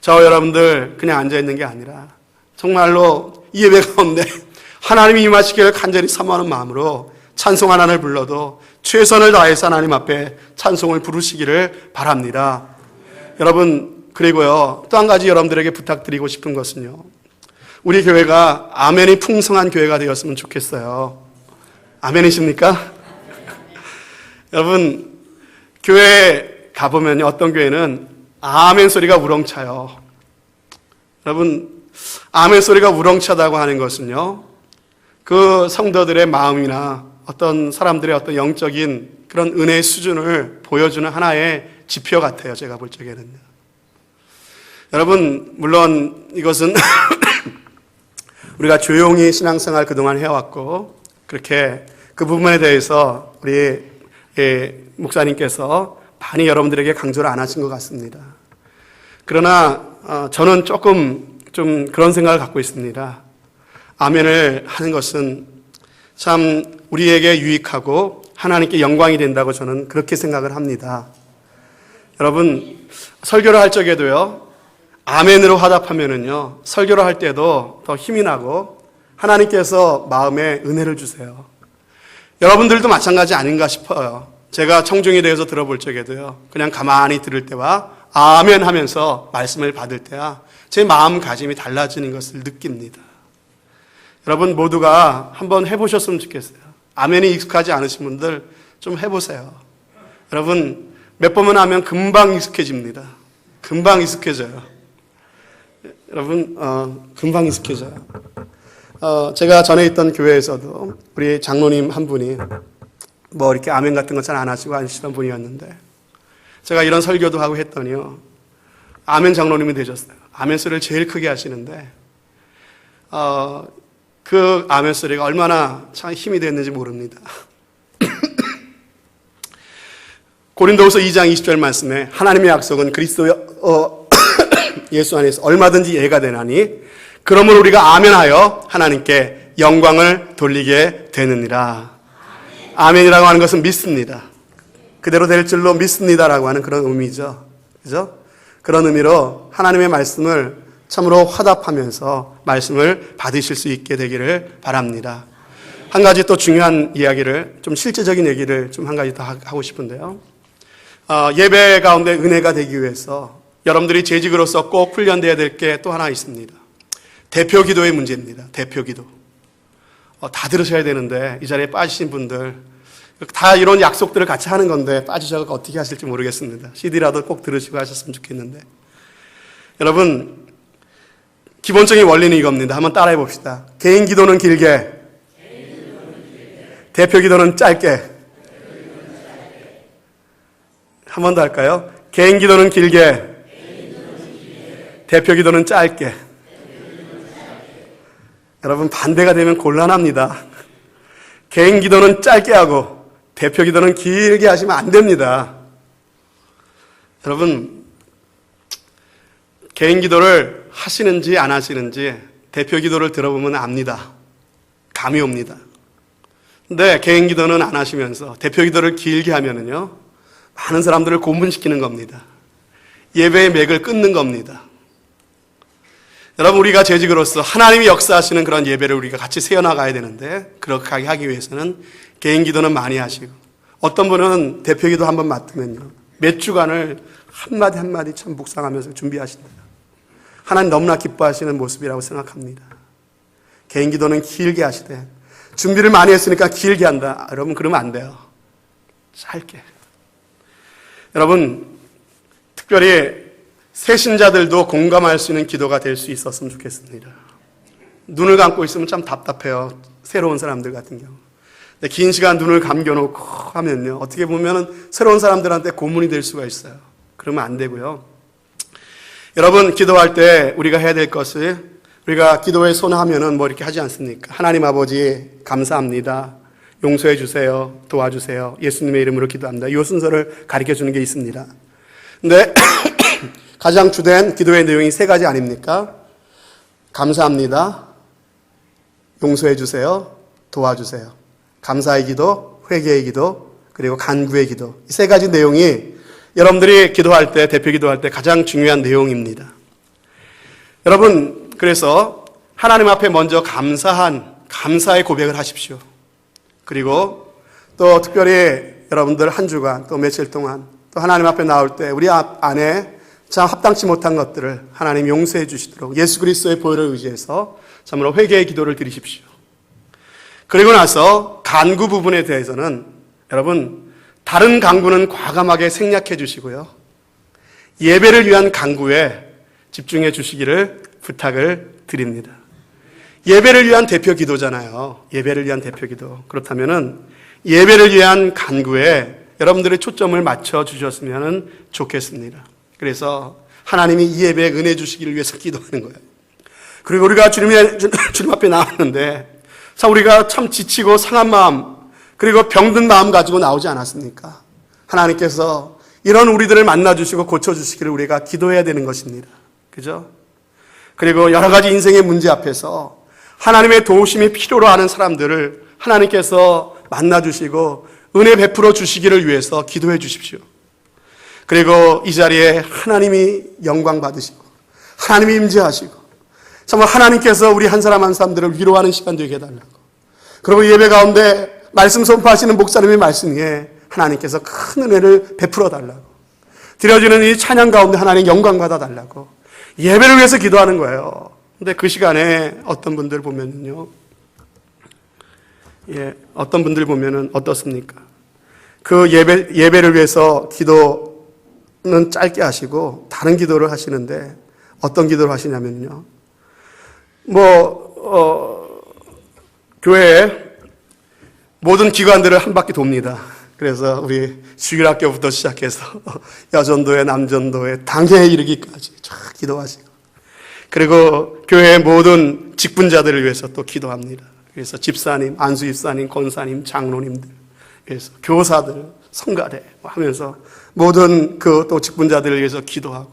저와 여러분들 그냥 앉아있는 게 아니라 정말로 이 예배 가운데 하나님이 임하시기를 간절히 사모하는 마음으로 찬송 하나를 불러도 최선을 다해서 하나님 앞에 찬송을 부르시기를 바랍니다. 여러분 그리고요 또 한 가지 여러분들에게 부탁드리고 싶은 것은요 우리 교회가 아멘이 풍성한 교회가 되었으면 좋겠어요. 아멘이십니까? 여러분 교회에 가보면 어떤 교회는 아멘 소리가 우렁차요. 여러분 아멘 소리가 우렁차다고 하는 것은요 그 성도들의 마음이나 어떤 사람들의 어떤 영적인 그런 은혜의 수준을 보여주는 하나의 지표 같아요. 제가 볼 적에는요. 여러분 물론 이것은 우리가 조용히 신앙생활 그동안 해왔고 그렇게 그 부분에 대해서 우리 목사님께서 많이 여러분들에게 강조를 안 하신 것 같습니다. 그러나 저는 조금 좀 그런 생각을 갖고 있습니다. 아멘을 하는 것은 참 우리에게 유익하고 하나님께 영광이 된다고 저는 그렇게 생각을 합니다. 여러분 설교를 할 적에도요 아멘으로 화답하면은요 설교를 할 때도 더 힘이 나고 하나님께서 마음에 은혜를 주세요. 여러분들도 마찬가지 아닌가 싶어요. 제가 청중에 대해서 들어볼 적에도요 그냥 가만히 들을 때와 아멘 하면서 말씀을 받을 때야 제 마음가짐이 달라지는 것을 느낍니다. 여러분 모두가 한번 해보셨으면 좋겠어요. 아멘이 익숙하지 않으신 분들 좀 해보세요. 여러분 몇 번만 하면 금방 익숙해집니다. 금방 익숙해져요. 여러분 금방 익숙해져요. 제가 전에 있던 교회에서도 우리 장로님 한 분이 뭐 이렇게 아멘 같은 거 잘 안 하시고 하시던 분이었는데 제가 이런 설교도 하고 했더니요 아멘 장로님이 되셨어요. 아멘 소리를 제일 크게 하시는데 그 아멘 소리가 얼마나 참 힘이 됐는지 모릅니다. 고린도후서 2장 20절 말씀에 하나님의 약속은 그리스도 예수 안에서 얼마든지 예가 되나니 그러므로 우리가 아멘하여 하나님께 영광을 돌리게 되느니라. 아멘이라고 하는 것은 믿습니다. 그대로 될 줄로 믿습니다라고 하는 그런 의미죠. 그죠? 그런 의미로 하나님의 말씀을 참으로 화답하면서 말씀을 받으실 수 있게 되기를 바랍니다. 한 가지 또 중요한 이야기를 좀 실제적인 얘기를 좀 한 가지 더 하고 싶은데요. 예배 가운데 은혜가 되기 위해서 여러분들이 재직으로서 꼭 훈련되어야 될 게 또 하나 있습니다. 대표 기도의 문제입니다. 대표 기도. 다 들으셔야 되는데 이 자리에 빠지신 분들 다 이런 약속들을 같이 하는 건데 빠지셔서 어떻게 하실지 모르겠습니다. CD라도 꼭 들으시고 하셨으면 좋겠는데 여러분 기본적인 원리는 이겁니다. 한번 따라해 봅시다. 개인 기도는 길게, 대표 기도는 짧게. 한 번 더 할까요? 개인 기도는 길게, 대표 기도는 짧게. 여러분 반대가 되면 곤란합니다. 개인 기도는 짧게 하고 대표 기도는 길게 하시면 안 됩니다. 여러분 개인 기도를 하시는지 안 하시는지 대표 기도를 들어보면 압니다. 감이 옵니다. 근데 개인 기도는 안 하시면서 대표 기도를 길게 하면은요, 많은 사람들을 고문시키는 겁니다. 예배의 맥을 끊는 겁니다. 여러분, 우리가 재직으로서 하나님이 역사하시는 그런 예배를 우리가 같이 세워나가야 되는데, 그렇게 하기 위해서는 개인 기도는 많이 하시고, 어떤 분은 대표 기도 한번 맡으면요, 몇 주간을 한마디 한마디 참 묵상하면서 준비하신다. 하나님 너무나 기뻐하시는 모습이라고 생각합니다. 개인 기도는 길게 하시되, 준비를 많이 했으니까 길게 한다. 여러분, 그러면 안 돼요. 짧게. 여러분, 특별히 새신자들도 공감할 수 있는 기도가 될 수 있었으면 좋겠습니다. 눈을 감고 있으면 참 답답해요. 새로운 사람들 같은 경우. 근데 긴 시간 눈을 감겨놓고 하면요, 어떻게 보면 새로운 사람들한테 고문이 될 수가 있어요. 그러면 안 되고요. 여러분, 기도할 때 우리가 해야 될 것이, 우리가 기도에 손하면은 뭐 이렇게 하지 않습니까? 하나님 아버지 감사합니다. 용서해 주세요. 도와주세요. 예수님의 이름으로 기도합니다. 이 순서를 가르쳐 주는 게 있습니다. 근데 가장 주된 기도의 내용이 세 가지 아닙니까? 감사합니다. 용서해 주세요. 도와주세요. 감사의 기도, 회개의 기도, 그리고 간구의 기도. 이 세 가지 내용이 여러분들이 기도할 때, 대표 기도할 때 가장 중요한 내용입니다. 여러분, 그래서 하나님 앞에 먼저 감사의 고백을 하십시오. 그리고 또 특별히 여러분들 한 주간, 또 며칠 동안 또 하나님 앞에 나올 때 우리 안에 참 합당치 못한 것들을 하나님 용서해 주시도록 예수 그리스도의 보혈을 의지해서 참으로 회개의 기도를 드리십시오. 그리고 나서 간구 부분에 대해서는 여러분, 다른 간구는 과감하게 생략해 주시고요, 예배를 위한 간구에 집중해 주시기를 부탁을 드립니다. 예배를 위한 대표 기도잖아요. 예배를 위한 대표 기도. 그렇다면은 예배를 위한 간구에 여러분들의 초점을 맞춰 주셨으면 좋겠습니다. 그래서 하나님이 이 예배에 은혜 주시기를 위해서 기도하는 거예요. 그리고 우리가 주님 앞에 나왔는데, 참 우리가 참 지치고 상한 마음, 그리고 병든 마음 가지고 나오지 않았습니까? 하나님께서 이런 우리들을 만나주시고 고쳐주시기를 우리가 기도해야 되는 것입니다. 그죠? 그리고 여러 가지 인생의 문제 앞에서 하나님의 도우심이 필요로 하는 사람들을 하나님께서 만나주시고 은혜 베풀어 주시기를 위해서 기도해 주십시오. 그리고 이 자리에 하나님이 영광 받으시고 하나님이 임재하시고 정말 하나님께서 우리 한 사람 한 사람들을 위로하는 시간 되게 해달라고, 그리고 예배 가운데 말씀 선포하시는 목사님의 말씀 위에 하나님께서 큰 은혜를 베풀어 달라고, 드려지는 이 찬양 가운데 하나님 영광 받아 달라고 예배를 위해서 기도하는 거예요. 근데 그 시간에 어떤 분들 보면은요, 어떤 분들 보면은 어떻습니까? 그 예배를 위해서 기도는 짧게 하시고 다른 기도를 하시는데, 어떤 기도를 하시냐면요, 교회에 모든 기관들을 한 바퀴 돕니다. 그래서 우리 주일학교부터 시작해서 여전도회, 남전도회, 당회에 이르기까지 쫙 기도하시고, 그리고 교회의 모든 직분자들을 위해서 또 기도합니다. 그래서 집사님, 안수집사님, 권사님, 장로님들, 그래서 교사들, 성가대 하면서 모든 그 또 직분자들을 위해서 기도하고,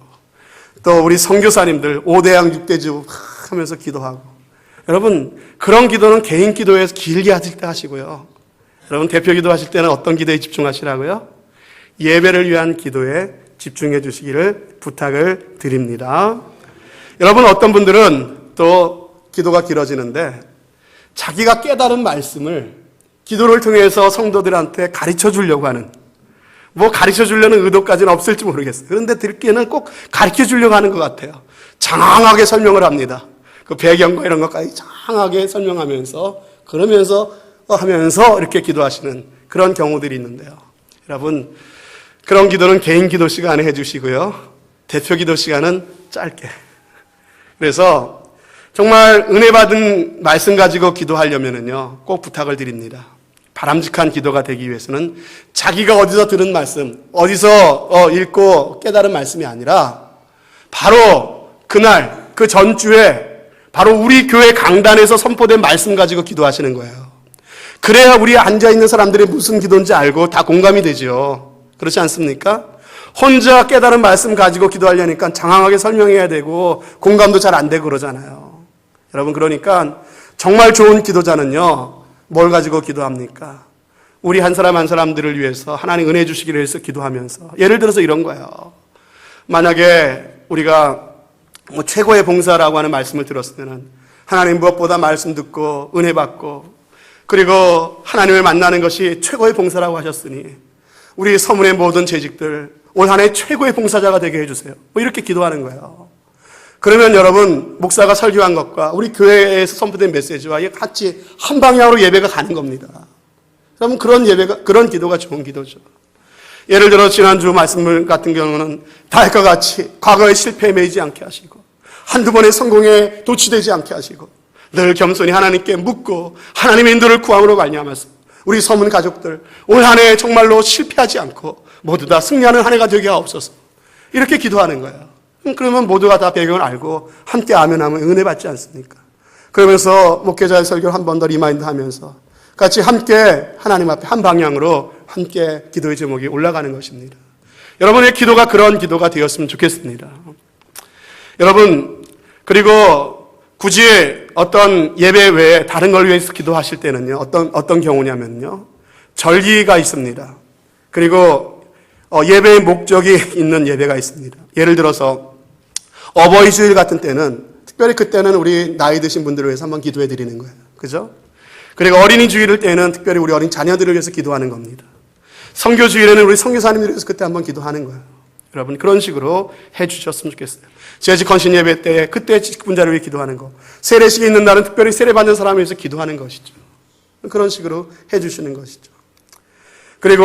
또 우리 선교사님들 5대양 6대주 하면서 기도하고. 여러분, 그런 기도는 개인 기도에서 길게 하실 때 하시고요, 여러분 대표 기도하실 때는 어떤 기도에 집중하시라고요? 예배를 위한 기도에 집중해 주시기를 부탁을 드립니다. 여러분, 어떤 분들은 또 기도가 길어지는데 자기가 깨달은 말씀을 기도를 통해서 성도들한테 가르쳐 주려고 하는, 가르쳐 주려는 의도까지는 없을지 모르겠어요. 그런데 듣기에는 꼭 가르쳐 주려고 하는 것 같아요. 장황하게 설명을 합니다. 그 배경과 이런 것까지 장황하게 설명하면서, 하면서 이렇게 기도하시는 그런 경우들이 있는데요. 여러분, 그런 기도는 개인 기도 시간에 해주시고요, 대표 기도 시간은 짧게. 그래서 정말 은혜 받은 말씀 가지고 기도하려면은요, 꼭 부탁을 드립니다. 바람직한 기도가 되기 위해서는 자기가 어디서 들은 말씀, 어디서 읽고 깨달은 말씀이 아니라 바로 그날, 그 전주에 바로 우리 교회 강단에서 선포된 말씀 가지고 기도하시는 거예요. 그래야 우리 앉아있는 사람들이 무슨 기도인지 알고 다 공감이 되죠. 그렇지 않습니까? 혼자 깨달은 말씀 가지고 기도하려니까 장황하게 설명해야 되고 공감도 잘 안 되고 그러잖아요. 여러분, 그러니까 정말 좋은 기도자는요, 뭘 가지고 기도합니까? 우리 한 사람 한 사람들을 위해서 하나님 은혜 주시기를 해서 기도하면서, 예를 들어서 이런 거예요. 만약에 우리가 최고의 봉사라고 하는 말씀을 들었으면 하나님 무엇보다 말씀 듣고 은혜 받고 그리고 하나님을 만나는 것이 최고의 봉사라고 하셨으니 우리 서문의 모든 재직들 올 한 해 최고의 봉사자가 되게 해주세요. 이렇게 기도하는 거예요. 그러면 여러분, 목사가 설교한 것과 우리 교회에서 선포된 메시지와 같이 한 방향으로 예배가 가는 겁니다. 그러면 그런 기도가 좋은 기도죠. 예를 들어 지난주 말씀 같은 경우는 다윗과 같이 과거의 실패에 매이지 않게 하시고 한두 번의 성공에 도취되지 않게 하시고 늘 겸손히 하나님께 묻고 하나님의 인도를 구함으로 말미암아서 우리 서문 가족들 올 한 해 정말로 실패하지 않고 모두 다 승리하는 한 해가 되게 하옵소서. 이렇게 기도하는 거예요. 그러면 모두가 다 배경을 알고 함께 아멘하면 은혜 받지 않습니까? 그러면서 목회자의 설교를 한 번 더 리마인드 하면서 같이 함께 하나님 앞에 한 방향으로 함께 기도의 제목이 올라가는 것입니다. 여러분의 기도가 그런 기도가 되었으면 좋겠습니다. 여러분, 그리고 굳이 어떤 예배 외에 다른 걸 위해서 기도하실 때는요, 어떤 경우냐면요, 절기가 있습니다. 그리고 예배의 목적이 있는 예배가 있습니다. 예를 들어서 어버이 주일 같은 때는 특별히 그때는 우리 나이 드신 분들을 위해서 한번 기도해 드리는 거예요. 그죠? 그리고 어린이 주일일 때는 특별히 우리 어린 자녀들을 위해서 기도하는 겁니다. 선교 주일에는 우리 선교사님들을 위해서 그때 한번 기도하는 거예요. 여러분, 그런 식으로 해 주셨으면 좋겠어요. 재직 헌신 예배 때 그때 직분자를 위해 기도하는 거. 세례식이 있는 날은 특별히 세례 받는 사람을 위해서 기도하는 것이죠. 그런 식으로 해 주시는 것이죠. 그리고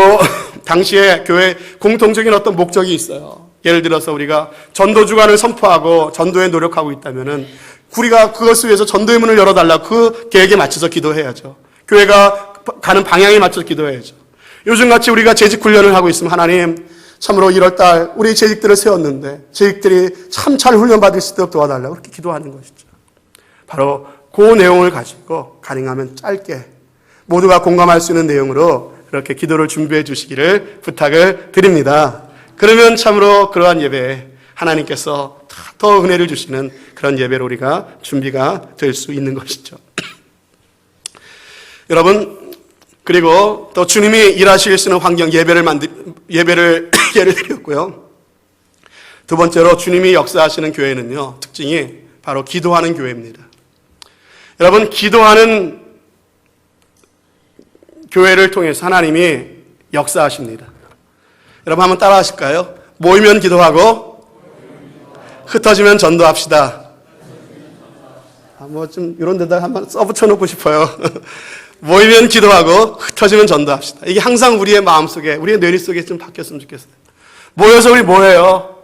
당시에 교회 공통적인 어떤 목적이 있어요. 예를 들어서 우리가 전도 주간을 선포하고 전도에 노력하고 있다면은 우리가 그것을 위해서 전도의 문을 열어달라고 그 계획에 맞춰서 기도해야죠. 교회가 가는 방향에 맞춰서 기도해야죠. 요즘같이 우리가 재직 훈련을 하고 있으면 하나님 참으로 1월달 우리 재직들을 세웠는데 재직들이 참 잘 훈련받을 수 있도록 도와달라고 그렇게 기도하는 것이죠. 바로 그 내용을 가지고 가능하면 짧게 모두가 공감할 수 있는 내용으로 그렇게 기도를 준비해 주시기를 부탁을 드립니다. 그러면 참으로 그러한 예배에 하나님께서 더 은혜를 주시는 그런 예배로 우리가 준비가 될 수 있는 것이죠. 여러분, 그리고 또 주님이 일하실 수 있는 환경, 예배를 예를 드렸고요. 두 번째로 주님이 역사하시는 교회는요, 특징이 바로 기도하는 교회입니다. 여러분, 기도하는 교회를 통해서 하나님이 역사하십니다. 여러분, 한번 따라 하실까요? 모이면 기도하고 흩어지면 전도합시다. 좀 이런 데다가 한번 써붙여 놓고 싶어요. 모이면 기도하고 흩어지면 전도합시다. 이게 항상 우리의 마음속에, 우리의 뇌리 속에 좀 박혔으면 좋겠어요. 모여서 우리 뭐해요?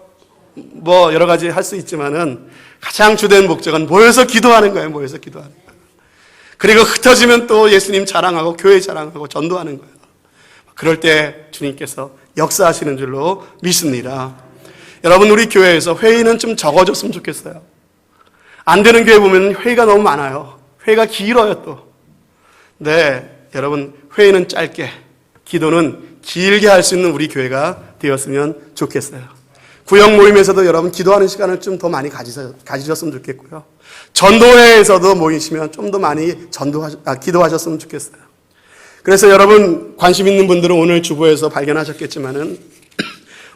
여러 가지 할 수 있지만은 가장 주된 목적은 모여서 기도하는 거예요. 모여서 기도하는 거예요. 그리고 흩어지면 또 예수님 자랑하고 교회 자랑하고 전도하는 거예요. 그럴 때 주님께서 역사하시는 줄로 믿습니다. 여러분, 우리 교회에서 회의는 좀 적어졌으면 좋겠어요. 안 되는 교회 보면 회의가 너무 많아요. 회의가 길어요 또. 네, 여러분, 회의는 짧게, 기도는 길게 할 수 있는 우리 교회가 되었으면 좋겠어요. 구역 모임에서도 여러분 기도하는 시간을 좀 더 많이 가지셨으면 좋겠고요. 전도회에서도 모이시면 좀 더 많이 기도하셨으면 좋겠어요. 그래서 여러분 관심 있는 분들은 오늘 주보에서 발견하셨겠지만은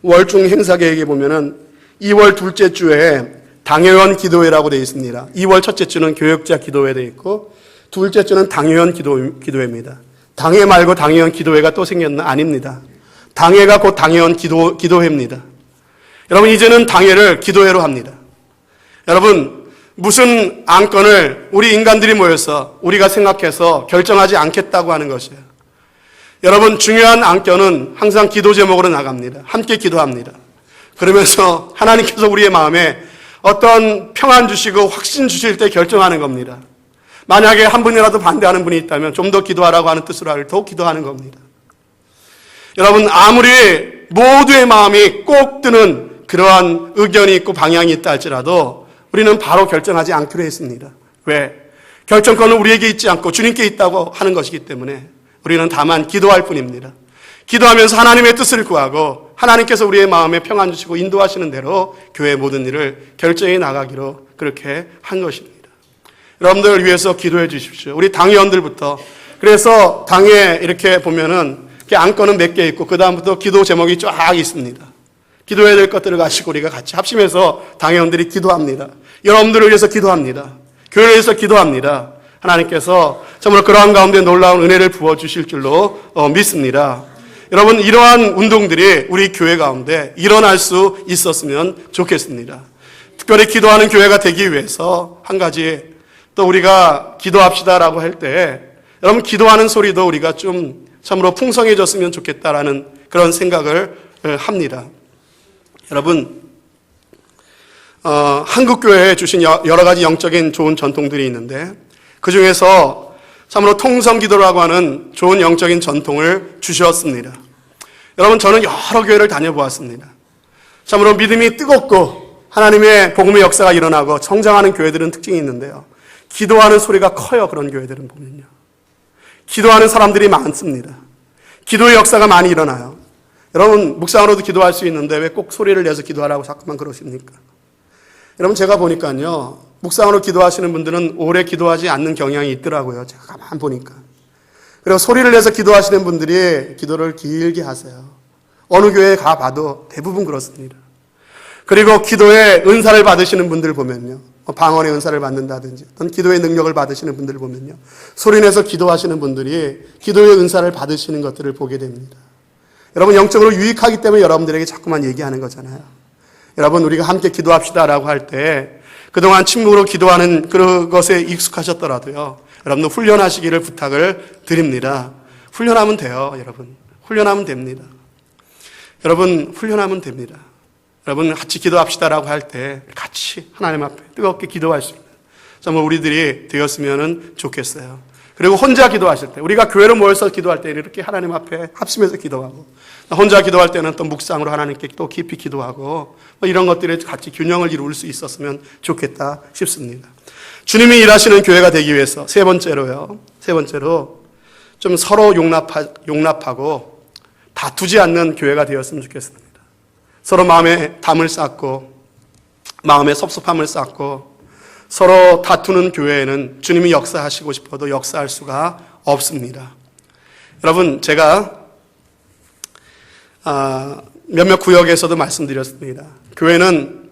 월중 행사 계획에 보면은 2월 둘째 주에 당회원 기도회라고 되어 있습니다. 2월 첫째 주는 교역자 기도회 되어 있고 둘째 주는 당회원 기도회입니다. 당회 말고 당회원 기도회가 또 생겼나? 아닙니다. 당회가 곧 당회원 기도회입니다. 여러분, 이제는 당회를 기도회로 합니다. 여러분, 무슨 안건을 우리 인간들이 모여서 우리가 생각해서 결정하지 않겠다고 하는 것이에요. 여러분, 중요한 안건은 항상 기도 제목으로 나갑니다. 함께 기도합니다. 그러면서 하나님께서 우리의 마음에 어떤 평안 주시고 확신 주실 때 결정하는 겁니다. 만약에 한 분이라도 반대하는 분이 있다면 좀 더 기도하라고 하는 뜻으로 더욱 기도하는 겁니다. 여러분, 아무리 모두의 마음이 꼭 드는 그러한 의견이 있고 방향이 있다 할지라도 우리는 바로 결정하지 않기로 했습니다. 왜? 결정권은 우리에게 있지 않고 주님께 있다고 하는 것이기 때문에 우리는 다만 기도할 뿐입니다. 기도하면서 하나님의 뜻을 구하고 하나님께서 우리의 마음에 평안 주시고 인도하시는 대로 교회의 모든 일을 결정해 나가기로 그렇게 한 것입니다. 여러분들을 위해서 기도해 주십시오. 우리 당회원들부터. 그래서 당에 이렇게 보면은 이렇게 안건은 몇 개 있고 그 다음부터 기도 제목이 쫙 있습니다. 기도해야 될 것들을 가지고 우리가 같이 합심해서 당회원들이 기도합니다. 여러분들을 위해서 기도합니다. 교회를 위해서 기도합니다. 하나님께서 정말 그러한 가운데 놀라운 은혜를 부어주실 줄로 믿습니다. 여러분, 이러한 운동들이 우리 교회 가운데 일어날 수 있었으면 좋겠습니다. 특별히 기도하는 교회가 되기 위해서 한 가지, 또 우리가 기도합시다라고 할 때 여러분, 기도하는 소리도 우리가 좀 참으로 풍성해졌으면 좋겠다라는 그런 생각을 합니다. 여러분, 한국교회에 주신 여러 가지 영적인 좋은 전통들이 있는데 그 중에서 참으로 통성기도라고 하는 좋은 영적인 전통을 주셨습니다. 여러분, 저는 여러 교회를 다녀보았습니다. 참으로 믿음이 뜨겁고 하나님의 복음의 역사가 일어나고 성장하는 교회들은 특징이 있는데요. 기도하는 소리가 커요. 그런 교회들은 보면요. 기도하는 사람들이 많습니다. 기도의 역사가 많이 일어나요. 여러분, 묵상으로도 기도할 수 있는데 왜 꼭 소리를 내서 기도하라고 자꾸만 그러십니까? 여러분, 제가 보니까요, 묵상으로 기도하시는 분들은 오래 기도하지 않는 경향이 있더라고요. 제가 가만 보니까. 그리고 소리를 내서 기도하시는 분들이 기도를 길게 하세요. 어느 교회에 가봐도 대부분 그렇습니다. 그리고 기도에 은사를 받으시는 분들 보면요, 방언의 은사를 받는다든지 어떤 기도의 능력을 받으시는 분들을 보면요, 소리내서 기도하시는 분들이 기도의 은사를 받으시는 것들을 보게 됩니다. 여러분, 영적으로 유익하기 때문에 여러분들에게 자꾸만 얘기하는 거잖아요. 여러분, 우리가 함께 기도합시다라고 할 때 그동안 침묵으로 기도하는 그것에 익숙하셨더라도요, 여러분도 훈련하시기를 부탁을 드립니다. 훈련하면 돼요. 여러분, 훈련하면 됩니다. 여러분, 훈련하면 됩니다. 여러분, 같이 기도합시다라고 할 때 같이 하나님 앞에 뜨겁게 기도할 수 있는 정말 우리들이 되었으면 좋겠어요. 그리고 혼자 기도하실 때, 우리가 교회로 모여서 기도할 때 이렇게 하나님 앞에 합심해서 기도하고, 혼자 기도할 때는 또 묵상으로 하나님께 또 깊이 기도하고, 이런 것들에 같이 균형을 이룰 수 있었으면 좋겠다 싶습니다. 주님이 일하시는 교회가 되기 위해서 세 번째로 좀 서로 용납하고 다투지 않는 교회가 되었으면 좋겠습니다. 서로 마음에 담을 쌓고 마음에 섭섭함을 쌓고 서로 다투는 교회에는 주님이 역사하시고 싶어도 역사할 수가 없습니다. 여러분, 제가 몇몇 구역에서도 말씀드렸습니다. 교회는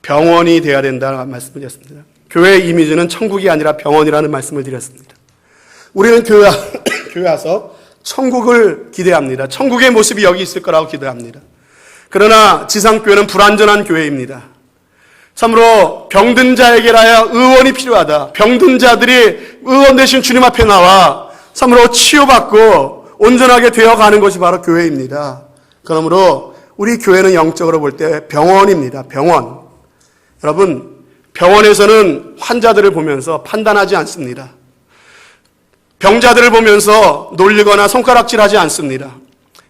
병원이 되어야 된다는 말씀을 드렸습니다. 교회의 이미지는 천국이 아니라 병원이라는 말씀을 드렸습니다. 우리는 교회 와서 천국을 기대합니다. 천국의 모습이 여기 있을 거라고 기대합니다. 그러나 지상교회는 불완전한 교회입니다. 참으로 병든 자에게라야 의원이 필요하다. 병든 자들이 의원 대신 주님 앞에 나와 참으로 치유받고 온전하게 되어가는 것이 바로 교회입니다. 그러므로 우리 교회는 영적으로 볼 때 병원입니다. 병원. 여러분, 병원에서는 환자들을 보면서 판단하지 않습니다. 병자들을 보면서 놀리거나 손가락질하지 않습니다.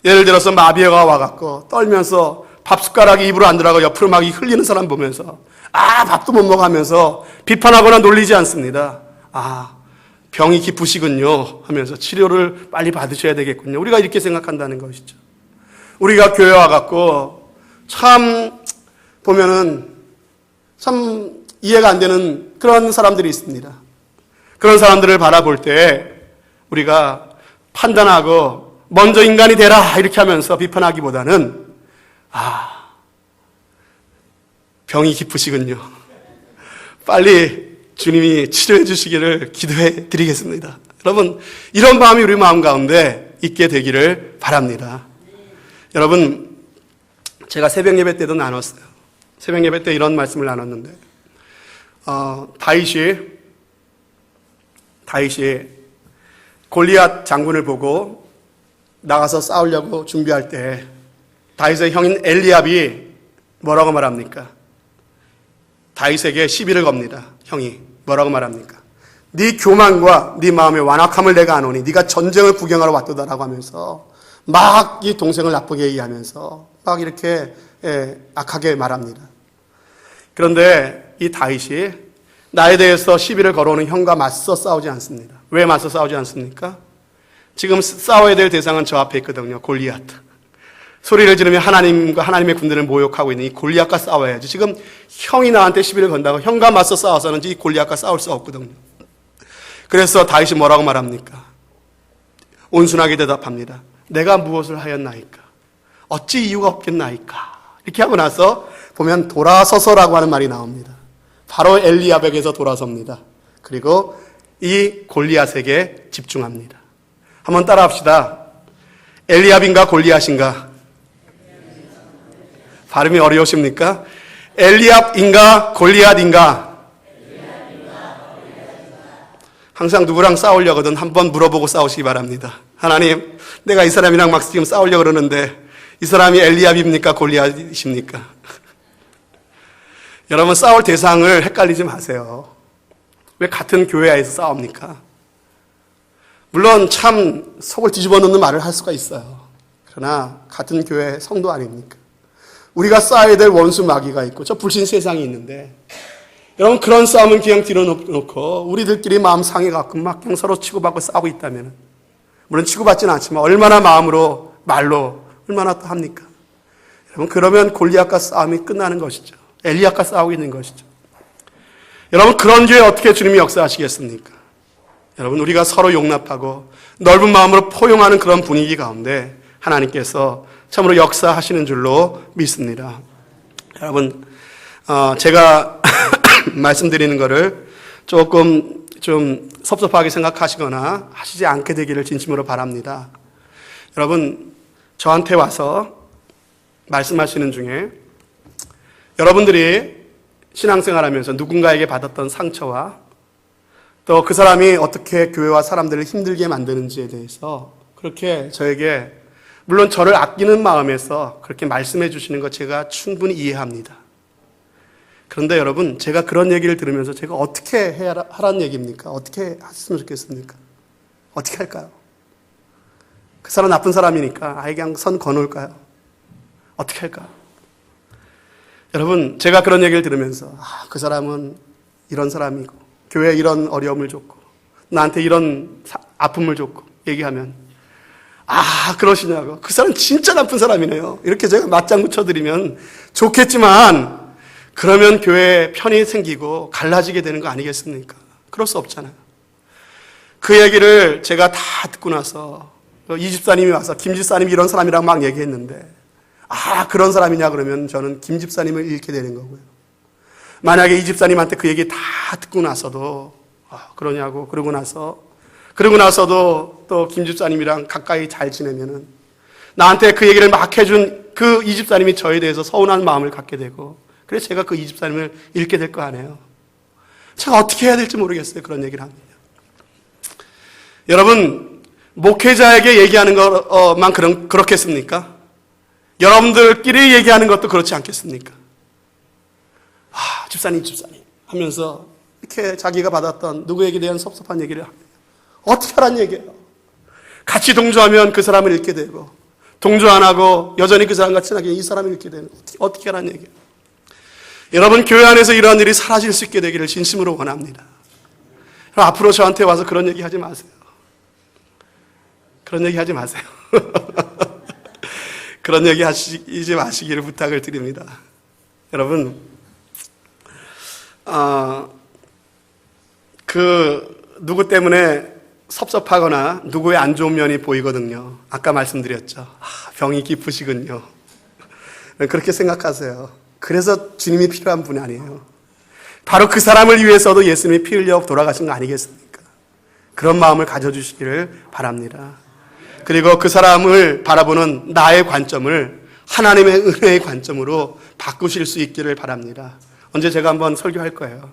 예를 들어서 마비아가 와갖고 떨면서 밥숟가락이 입으로 안 들어가고 옆으로 막 흘리는 사람 보면서 밥도 못 먹어 하면서 비판하거나 놀리지 않습니다. 병이 깊으시군요 하면서 치료를 빨리 받으셔야 되겠군요. 우리가 이렇게 생각한다는 것이죠. 우리가 교회 와갖고 참 보면은 참 이해가 안 되는 그런 사람들이 있습니다. 그런 사람들을 바라볼 때 우리가 판단하고 먼저 인간이 되라 이렇게 하면서 비판하기보다는 병이 깊으시군요. 빨리 주님이 치료해 주시기를 기도해 드리겠습니다. 여러분, 이런 마음이 우리 마음 가운데 있게 되기를 바랍니다. 여러분, 제가 새벽 예배 때도 나눴어요. 새벽 예배 때 이런 말씀을 나눴는데 다윗이 골리앗 장군을 보고 나가서 싸우려고 준비할 때 다윗의 형인 엘리압이 뭐라고 말합니까? 다윗에게 시비를 겁니다. 형이 뭐라고 말합니까? 네 교만과 네 마음의 완악함을 내가 아노니 네가 전쟁을 구경하러 왔도다라고 하면서 막 이 동생을 나쁘게 얘기하면서 막 이렇게 악하게 말합니다. 그런데 이 다윗이 나에 대해서 시비를 걸어오는 형과 맞서 싸우지 않습니다. 왜 맞서 싸우지 않습니까? 지금 싸워야 될 대상은 저 앞에 있거든요. 골리앗. 소리를 지르며 하나님과 하나님의 군대를 모욕하고 있는 이 골리앗과 싸워야지. 지금 형이 나한테 시비를 건다고 형과 맞서 싸워서는 이 골리앗과 싸울 수 없거든요. 그래서 다윗이 뭐라고 말합니까? 온순하게 대답합니다. 내가 무엇을 하였나이까? 어찌 이유가 없겠나이까? 이렇게 하고 나서 보면 돌아서서라고 하는 말이 나옵니다. 바로 엘리압에게서 돌아섭니다. 그리고 이 골리앗에게 집중합니다. 한번 따라합시다. 엘리압인가 골리앗인가? 발음이 어려우십니까? 엘리압인가 골리앗인가? 항상 누구랑 싸우려거든 한번 물어보고 싸우시기 바랍니다. 하나님, 내가 이 사람이랑 막 지금 싸우려고 그러는데 이 사람이 엘리압입니까 골리앗입니까? 여러분, 싸울 대상을 헷갈리지 마세요. 왜 같은 교회 안에서 싸웁니까? 물론 참 속을 뒤집어 놓는 말을 할 수가 있어요. 그러나 같은 교회 성도 아닙니까? 우리가 싸워야 될 원수 마귀가 있고 저 불신 세상이 있는데, 여러분, 그런 싸움은 그냥 뒤로놓고 우리들끼리 마음 상해갖고 막 그냥 서로 치고받고 싸우고 있다면, 물론 치고받지는 않지만 얼마나 마음으로 말로 얼마나 또 합니까? 여러분, 그러면 골리앗과 싸움이 끝나는 것이죠. 엘리압과 싸우고 있는 것이죠. 여러분, 그런 교회 어떻게 주님이 역사하시겠습니까? 여러분, 우리가 서로 용납하고 넓은 마음으로 포용하는 그런 분위기 가운데 하나님께서 참으로 역사하시는 줄로 믿습니다. 여러분, 제가 말씀드리는 것을 조금 좀 섭섭하게 생각하시거나 하시지 않게 되기를 진심으로 바랍니다. 여러분, 저한테 와서 말씀하시는 중에 여러분들이 신앙생활하면서 누군가에게 받았던 상처와 또 그 사람이 어떻게 교회와 사람들을 힘들게 만드는지에 대해서 그렇게 저에게, 물론 저를 아끼는 마음에서 그렇게 말씀해 주시는 것 제가 충분히 이해합니다. 그런데 여러분, 제가 그런 얘기를 들으면서 제가 어떻게 해야 하라는 얘기입니까? 어떻게 하셨으면 좋겠습니까? 어떻게 할까요? 그 사람 나쁜 사람이니까 아예 그냥 선 거놓을까요? 어떻게 할까요? 여러분, 제가 그런 얘기를 들으면서 그 사람은 이런 사람이고 교회에 이런 어려움을 줬고 나한테 이런 아픔을 줬고 얘기하면 그러시냐고, 그 사람 진짜 나쁜 사람이네요, 이렇게 제가 맞장구 쳐드리면 좋겠지만, 그러면 교회에 편이 생기고 갈라지게 되는 거 아니겠습니까? 그럴 수 없잖아요. 그 얘기를 제가 다 듣고 나서 이 집사님이 와서 김 집사님이 이런 사람이라고 막 얘기했는데 그런 사람이냐 그러면 저는 김 집사님을 잃게 되는 거고요. 만약에 이 집사님한테 그 얘기 다 듣고 나서도 그러냐고, 그러고 나서도 또 김 집사님이랑 가까이 잘 지내면은 나한테 그 얘기를 막 해준 그 이 집사님이 저에 대해서 서운한 마음을 갖게 되고, 그래서 제가 그 이 집사님을 잃게 될 거 아니에요. 제가 어떻게 해야 될지 모르겠어요. 그런 얘기를 합니다. 여러분, 목회자에게 얘기하는 것만 그렇겠습니까? 여러분들끼리 얘기하는 것도 그렇지 않겠습니까? 집사님 하면서 이렇게 자기가 받았던 누구에게 대한 섭섭한 얘기를 합니다. 어떻게 하라는 얘기예요? 같이 동조하면 그 사람을 잃게 되고, 동조 안 하고 여전히 그 사람과 친하게 이 사람을 잃게 되는, 어떻게 하라는 얘기예요? 여러분, 교회 안에서 이러한 일이 사라질 수 있게 되기를 진심으로 원합니다. 앞으로 저한테 와서 그런 얘기 하지 마세요. 그런 얘기 하지 마세요. 그런 얘기 하시지 마시기를 부탁을 드립니다. 여러분, 누구 때문에 섭섭하거나 누구의 안 좋은 면이 보이거든요. 아까 말씀드렸죠. 병이 깊으시군요. 그렇게 생각하세요. 그래서 주님이 필요한 분이 아니에요. 바로 그 사람을 위해서도 예수님이 피 흘려 돌아가신 거 아니겠습니까? 그런 마음을 가져주시기를 바랍니다. 그리고 그 사람을 바라보는 나의 관점을 하나님의 은혜의 관점으로 바꾸실 수 있기를 바랍니다. 언제 제가 한번 설교할 거예요.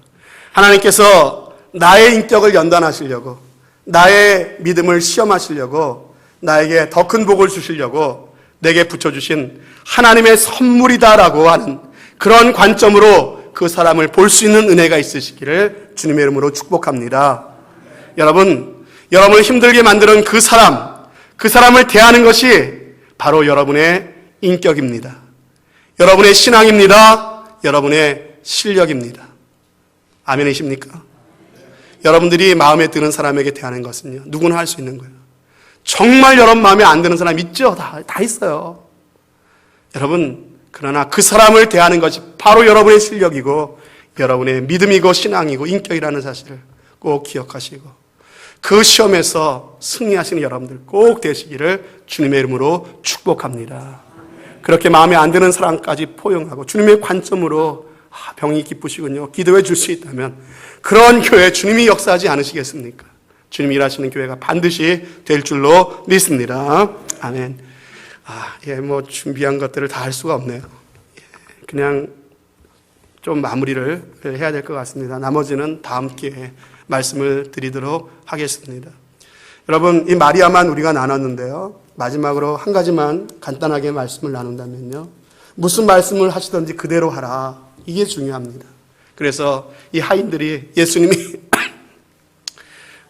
하나님께서 나의 인격을 연단하시려고, 나의 믿음을 시험하시려고, 나에게 더 큰 복을 주시려고 내게 붙여주신 하나님의 선물이다라고 하는 그런 관점으로 그 사람을 볼 수 있는 은혜가 있으시기를 주님의 이름으로 축복합니다. 여러분을 힘들게 만드는 그 사람을 대하는 것이 바로 여러분의 인격입니다. 여러분의 신앙입니다. 여러분의 실력입니다. 아멘이십니까? 여러분들이 마음에 드는 사람에게 대하는 것은요, 누구나 할 수 있는 거예요. 정말 여러분 마음에 안 드는 사람 있죠? 다 있어요. 여러분, 그러나 그 사람을 대하는 것이 바로 여러분의 실력이고 여러분의 믿음이고 신앙이고 인격이라는 사실을 꼭 기억하시고 그 시험에서 승리하시는 여러분들 꼭 되시기를 주님의 이름으로 축복합니다. 그렇게 마음에 안 드는 사람까지 포용하고 주님의 관점으로 병이 기쁘시군요. 기도해 줄 수 있다면 그런 교회 주님이 역사하지 않으시겠습니까? 주님이 일하시는 교회가 반드시 될 줄로 믿습니다. 아멘. 준비한 것들을 다 할 수가 없네요. 그냥 좀 마무리를 해야 될 것 같습니다. 나머지는 다음 기회에 말씀을 드리도록 하겠습니다. 여러분, 이 마리아만 우리가 나눴는데요. 마지막으로 한 가지만 간단하게 말씀을 나눈다면요. 무슨 말씀을 하시든지 그대로 하라. 이게 중요합니다. 그래서 이 하인들이 예수님이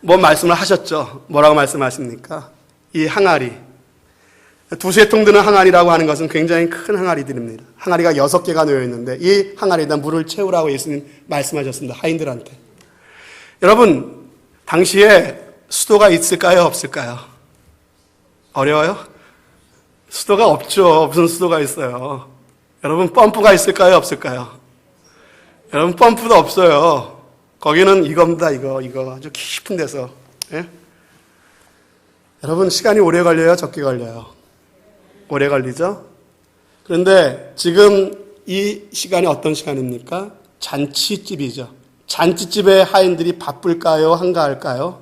뭔 말씀을 하셨죠? 뭐라고 말씀하십니까? 이 항아리, 두세 통 드는 항아리라고 하는 것은 굉장히 큰 항아리들입니다. 항아리가 6개가 놓여 있는데 이 항아리에다 물을 채우라고 예수님 말씀하셨습니다. 하인들한테. 여러분, 당시에 수도가 있을까요? 없을까요? 어려워요? 수도가 없죠. 무슨 수도가 있어요? 여러분, 펌프가 있을까요? 없을까요? 여러분, 펌프도 없어요. 거기는 이겁니다. 이거 아주 깊은 데서. 예? 여러분, 시간이 오래 걸려요? 적게 걸려요? 오래 걸리죠? 그런데 지금 이 시간이 어떤 시간입니까? 잔치집이죠. 잔치집에 하인들이 바쁠까요? 한가할까요?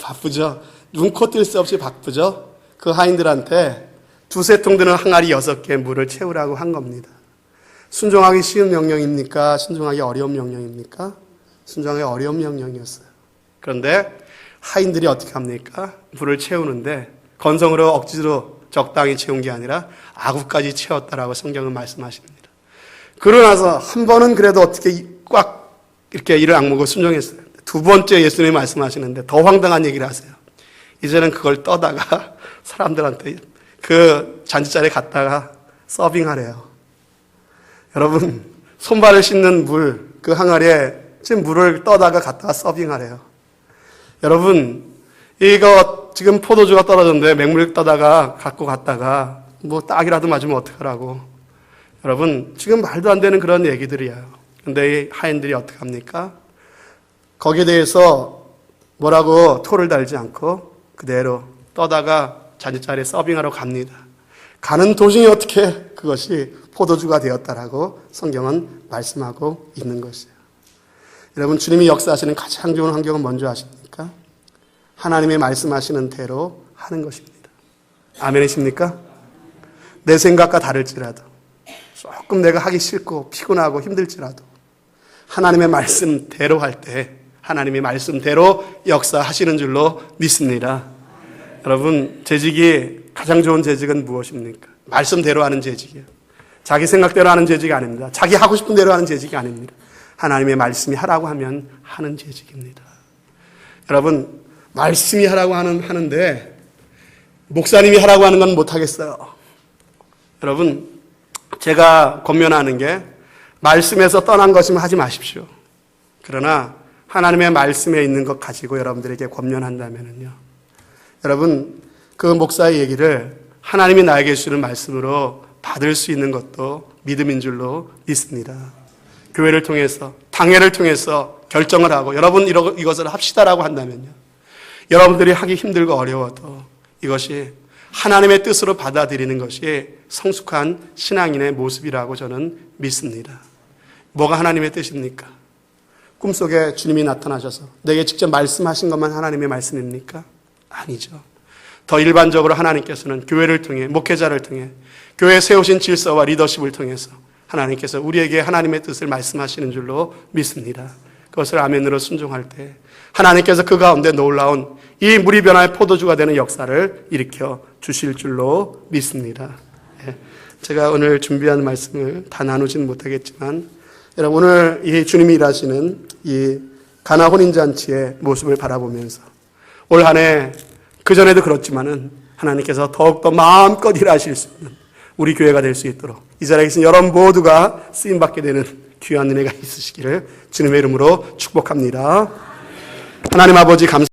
바쁘죠. 눈코 뜰 새 없이 바쁘죠. 그 하인들한테 두세 통 드는 항아리 6개 물을 채우라고 한 겁니다. 순종하기 쉬운 명령입니까? 순종하기 어려운 명령입니까? 순종하기 어려운 명령이었어요. 그런데 하인들이 어떻게 합니까? 물을 채우는데 건성으로 억지로 적당히 채운 게 아니라 아구까지 채웠다라고 성경은 말씀하십니다. 그러고 나서 한 번은 그래도 어떻게 꽉 이렇게 이를 악물고 순종했어요. 두 번째 예수님이 말씀하시는데 더 황당한 얘기를 하세요. 이제는 그걸 떠다가 사람들한테 그 잔치자리에 갔다가 서빙하래요. 여러분, 손발을 씻는 물, 그 항아리에 지금 물을 떠다가 갔다가 서빙하래요. 여러분, 이거 지금 포도주가 떨어졌는데 맹물 떠다가 갖고 갔다가 뭐 딱이라도 맞으면 어떡하라고. 여러분, 지금 말도 안 되는 그런 얘기들이에요. 근데 이 하인들이 어떻게 합니까? 거기에 대해서 뭐라고 토를 달지 않고 그대로 떠다가 잔치자리에 서빙하러 갑니다. 가는 도중에 어떻게 그것이 포도주가 되었다라고 성경은 말씀하고 있는 것이에요. 여러분, 주님이 역사하시는 가장 좋은 환경은 뭔지 아십니까? 하나님의 말씀하시는 대로 하는 것입니다. 아멘이십니까? 내 생각과 다를지라도 조금 내가 하기 싫고 피곤하고 힘들지라도 하나님의 말씀대로 할 때 하나님의 말씀대로 역사하시는 줄로 믿습니다. 여러분, 재직이 가장 좋은 재직은 무엇입니까? 말씀대로 하는 재직이에요. 자기 생각대로 하는 재직이 아닙니다. 자기 하고 싶은 대로 하는 재직이 아닙니다. 하나님의 말씀이 하라고 하면 하는 재직입니다. 여러분, 말씀이 하라고 하는데 목사님이 하라고 하는 건 못하겠어요. 여러분, 제가 권면하는 게 말씀에서 떠난 것이면 하지 마십시오. 그러나 하나님의 말씀에 있는 것 가지고 여러분들에게 권면한다면요. 여러분, 그 목사의 얘기를 하나님이 나에게 주는 말씀으로 받을 수 있는 것도 믿음인 줄로 믿습니다. 교회를 통해서, 당회를 통해서 결정을 하고 여러분 이것을 합시다라고 한다면요. 여러분들이 하기 힘들고 어려워도 이것이 하나님의 뜻으로 받아들이는 것이 성숙한 신앙인의 모습이라고 저는 믿습니다. 뭐가 하나님의 뜻입니까? 꿈속에 주님이 나타나셔서 내게 직접 말씀하신 것만 하나님의 말씀입니까? 아니죠. 더 일반적으로 하나님께서는 교회를 통해, 목회자를 통해, 교회에 세우신 질서와 리더십을 통해서 하나님께서 우리에게 하나님의 뜻을 말씀하시는 줄로 믿습니다. 그것을 아멘으로 순종할 때 하나님께서 그 가운데 놀라운 이 물이 변화의 포도주가 되는 역사를 일으켜 주실 줄로 믿습니다. 제가 오늘 준비한 말씀을 다 나누지는 못하겠지만 여러분, 오늘 이 주님이 일하시는 이 가나 혼인잔치의 모습을 바라보면서 올 한 해 그전에도 그렇지만은 하나님께서 더욱더 마음껏 일하실 수 있는 우리 교회가 될 수 있도록 이 자리에 계신 여러분 모두가 쓰임받게 되는 귀한 은혜가 있으시기를 주님의 이름으로 축복합니다. 하나님 아버지 감사합니다.